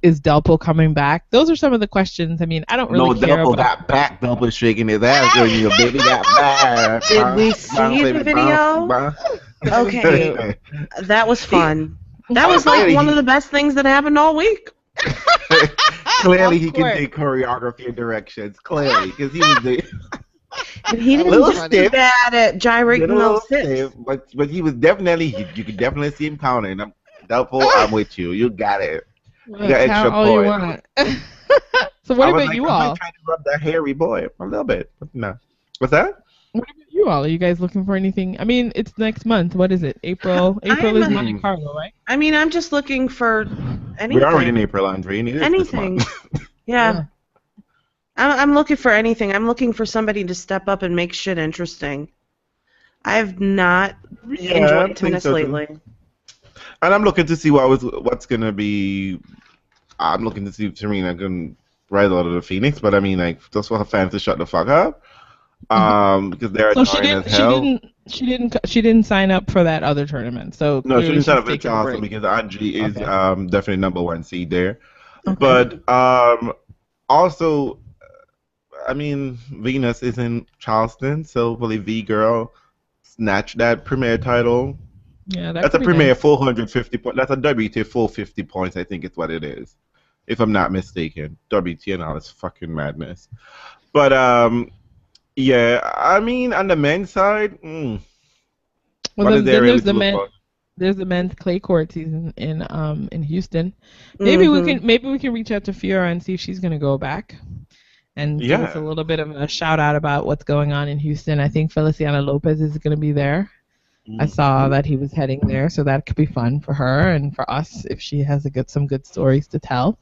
Is Delpo coming back? Those are some of the questions. I mean, I don't really care Delpo about. got back. Delpo shaking his ass when your baby got back. Did we see the video? Okay, that was fun. That was like one of the best things that happened all week. Clearly, he can take choreography and directions. Clearly, because he was the. And he didn't do too bad at gyrating those hips. But he was definitely. You could definitely see him counting. Delpo, I'm with you. You got it. You got extra points. So what about you all? I'm trying to rub that hairy boy a little bit. No. What's that? What about you all? Are you guys looking for anything? I mean, it's next month. What is it? April is Monte Carlo, right? I mean, I'm just looking for anything. We're already in April, Andre. Anything. Yeah. I'm looking for anything. I'm looking for somebody to step up and make shit interesting. I've not enjoyed tennis lately. And I'm looking to see what's going to be. I'm looking to see if Serena can rise out of the Phoenix, but I mean, like, just for her fans to shut the fuck up. Because they're annoying as hell. She didn't sign up for that other tournament. So no, she didn't sign up for Charleston because Angie is definitely number 1 seed there. Okay. But also, I mean, Venus is in Charleston, so hopefully V girl snatch that premier title. Yeah, that's a premier 450 points. That's a WTA 450 points, I think it's what it is, if I'm not mistaken. WTA and all this fucking madness. But yeah, I mean, on the men's side, well, then there's the men's clay court season in Houston. Maybe we can reach out to Fiora and see if she's gonna go back. And give us a little bit of a shout out about what's going on in Houston. I think Feliciana Lopez is gonna be there. I saw that he was heading there, so that could be fun for her and for us if she has some good stories to tell.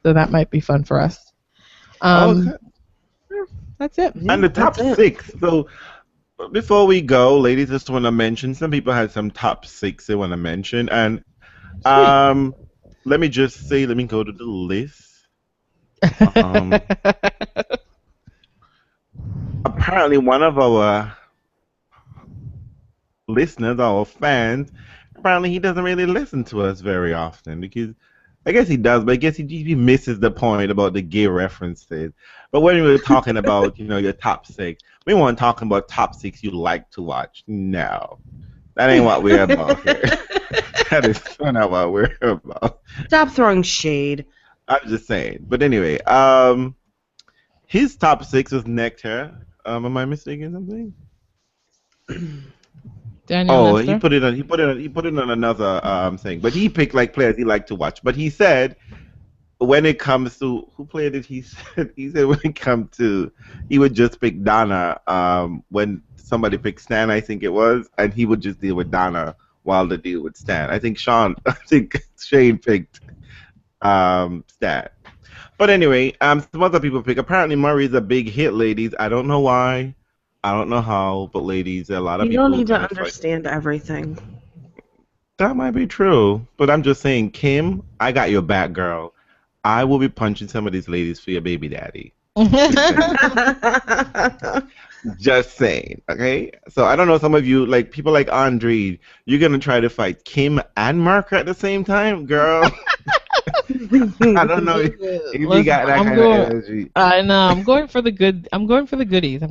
So that might be fun for us. Okay. That's it. And the top That's it. 6. So before we go, ladies, just want to mention some people had some top 6 they want to mention, and let me just say, let me go to the list. Apparently, one of our listeners, our fans, apparently he doesn't really listen to us very often because I guess he does, but I guess he misses the point about the gay references. But when we were talking about, your top 6, we weren't talking about top 6 you like to watch. No, that ain't what we're about here. That is not what we're about. Stop throwing shade. I'm just saying. But anyway, his top 6 was Nectar. Am I mistaken something? Daniel Lester? He put it on another thing. But he picked like players he liked to watch. But he said when it comes to who player did he said when it comes to he would just pick Donna when somebody picked Stan, I think it was, and he would just deal with Donna while the deal with Stan. I think Shane picked Stan. But anyway, some other people pick. Apparently Murray's a big hit, ladies. I don't know why. I don't know how, but ladies, a lot of You people. don't need to understand everything. That might be true, but I'm just saying, Kim, I got your back, girl. I will be punching some of these ladies for your baby daddy. Just saying, okay? So I don't know, some of you, like people like Andre, you're gonna try to fight Kim and Mark at the same time, girl. I don't know if you got that kind of energy. I know. I'm going for the goodies.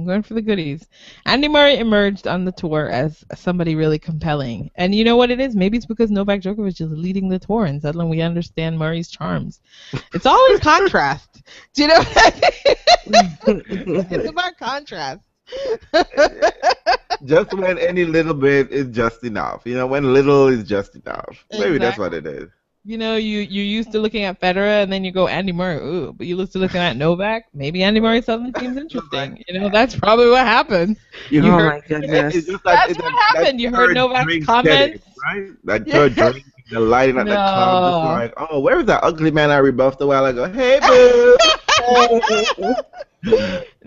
Andy Murray emerged on the tour as somebody really compelling. And you know what it is? Maybe it's because Novak Djokovic is leading the tour, and suddenly we understand Murray's charms. It's always contrast. Do you know what I mean? It's about contrast. Just when any little bit is just enough. When little is just enough. Maybe that's what it is. You're used to looking at Federer, and then you go Andy Murray. Ooh, but you're used to looking at Novak. Maybe Andy Murray suddenly seems interesting. That's probably what happened. My goodness. That's what happened. You heard Novak's comments, right? That third drink, the lighting at the club, just like, where was that ugly man I rebuffed a while ago? Hey, boo.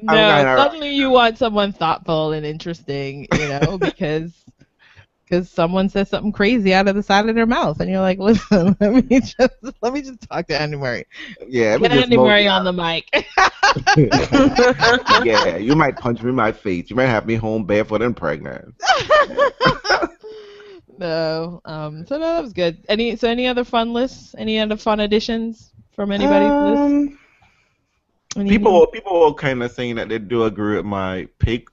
No, suddenly you want someone thoughtful and interesting, because someone says something crazy out of the side of their mouth, and you're like, listen, let me just talk to Andy Murray. Yeah, get Andy Murray on the mic. Yeah, you might punch me in my face. You might have me home barefoot and pregnant. No, so no, that was good. Any other fun lists? Any other fun additions from anybody's list? People were kind of saying that they do agree with my pick.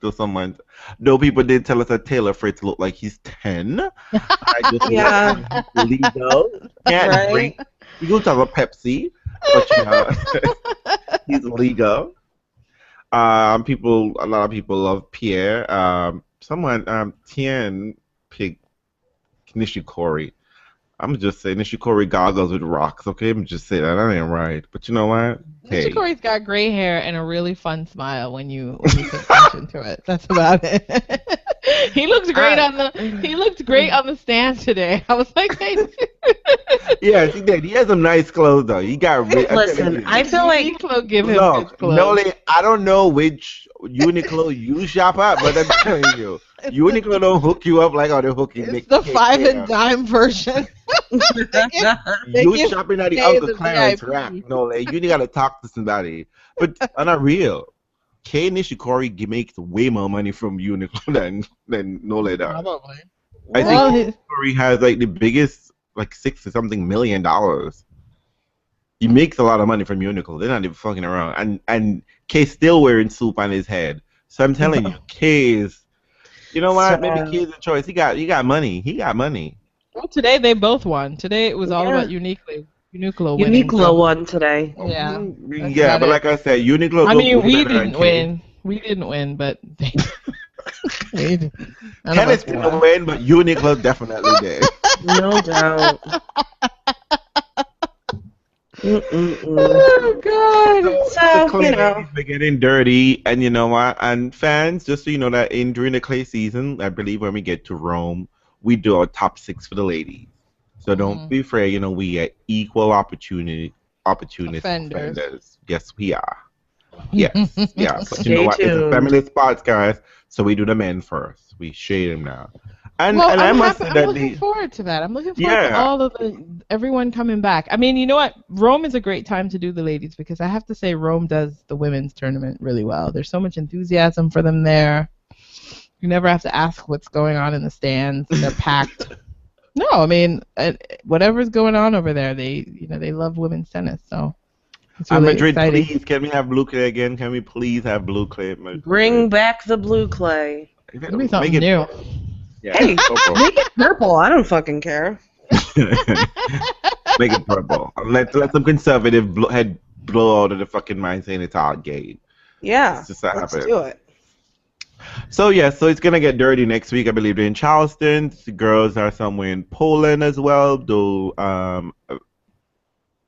Though people did tell us that Taylor Fritz looked like he's 10. I just legal. Can't drink. You go talk about Pepsi, but he's legal. A lot of people love Pierre. Tien picked Nishikori. I'm just saying Nishikori goggles with rocks, okay? I'm just saying that ain't right. But you know what? Hey. Nishikori's got gray hair and a really fun smile when you pay attention to it. That's about it. He looked great on the stand today. I was like, hey. Yes, he did. He has some nice clothes though. He got Listen, I feel like Uniqlo give him good clothes. No, I don't know which Uniqlo you shop at, but I'm telling you, Uniqlo don't hook you up like how they hook you. It's the 5 and dime version. You shopping at the Uncle Clarence rack. No, you gotta talk to somebody. But on a real, Kei Nishikori makes way more money from Uniqlo than Nole does. Probably. I think Nishikori has like the biggest, like $6 or something million. He makes a lot of money from Uniqlo. They're not even fucking around. And Kei's still wearing soup on his head. So I'm telling you, Kei is. You know what? Maybe Kei's a choice. He got money. He got money. Well, today they both won. Today it was all about Uniqlo winning. Uniqlo won today. Yeah. Yeah, but like I said, Uniqlo. I mean, we didn't win. We didn't win, but they did. Tennis didn't win, but Uniqlo definitely did. No doubt. Oh God. So, Clay you know. ladies, we're getting dirty, and you know what? And fans, just so you know that during the clay season, I believe when we get to Rome, we do our top 6 for the ladies. So don't be afraid. You know, we are equal opportunist Offenders. offenders. Yes, we are. Yes, yeah. But you know Stay what? It's a tuned. feminist podcast, so we do the men first. We shade them now. And Well, I I'm must happy. say I'm that looking the forward to that. I'm looking forward to yeah. all of everyone coming back. I mean, you know what? Rome is a great time to do the ladies because I have to say Rome does the women's tournament really well. There's so much enthusiasm for them there. You never have to ask what's going on in the stands. They're packed. No, I mean, whatever's going on over there, they love women's tennis. So it's And really Madrid, exciting. please, can we have blue clay again? Can we please have blue clay? Madrid? Bring back the blue clay. It'll be something new. Yeah, Hey, purple. make it purple. I don't fucking care. Make it purple. Let some conservative head blow out of the fucking mind saying it's all gay. Yeah, It's just that let's happens. do it. So yeah, so it's gonna get dirty next week. I believe they're in Charleston. The girls are somewhere in Poland as well. Though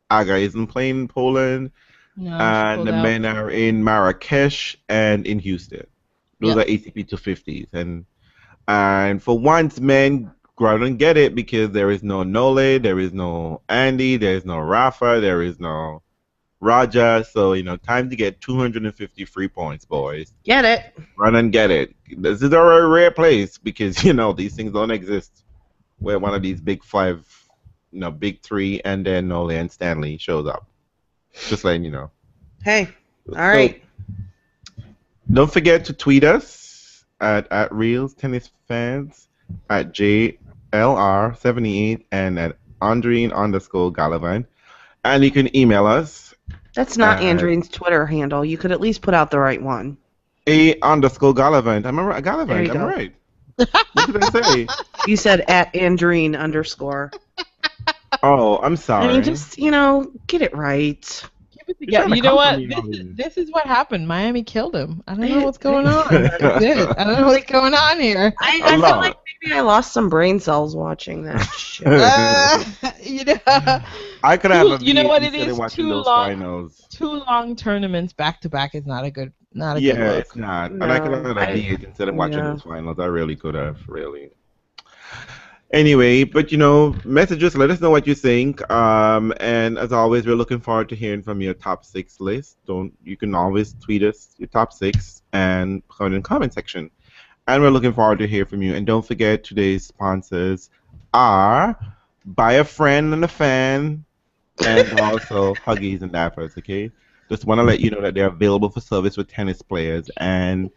Aga isn't playing in Poland, No, she and pulled the out. men are in Marrakesh and in Houston. Those Yep. are ATP 250s, and for once, men go out and get it because there is no Nole, there is no Andy, there is no Rafa, there is no Raja. So you know, time to get 250 free points, boys. Get it. Run and get it. This is a very rare place because you know these things don't exist where one of these big 5, you know, big 3, and then Nole and Stanley shows up. Just letting you know. Hey, all So, right. don't forget to tweet us at Realz Tennis Fans, at JLR78, and at Andreen_Gallivan. And you can email us That's not uh, Andrine's Twitter handle. You could at least put out the right one. A_Gallivan. Am I right? There Gallivan. you Am I go. right? What did I say? You said at Andreen_. Oh, I'm sorry. I mean, just, get it right. Keep it You're together. trying to You know what? comfort me all these- This is what happened. Miami killed him. I don't know what's going on. That's it. I don't know what's going on here. I A feel lot. like maybe I lost some brain cells watching that shit. You know, I could have a you know what it instead of is? watching Too those long. finals. 2 long tournaments back to back is not a good good Yeah, look. it's not. And I could have No, had a V8 instead of watching yeah. those finals. I really could have, really. Anyway, but message us, let us know what you think. And as always, we're looking forward to hearing from your top 6 list. You can always tweet us your top 6 and put it in the comment section. And we're looking forward to hear from you. And don't forget, today's sponsors are Buy a Friend and a Fan, and also Huggies and Nappers, okay? Just want to let you know that they're available for service with tennis players, and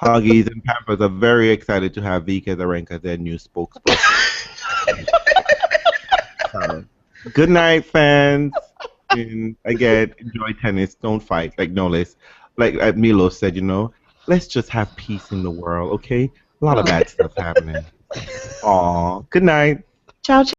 Huggies and Pampers are very excited to have Vika Zarenka as their new spokesperson. So, good night, fans. And again, enjoy tennis. Don't fight. Like Nolis, like Milo said, let's just have peace in the world, okay? A lot of bad stuff happening. Aw, good night. Ciao, ciao.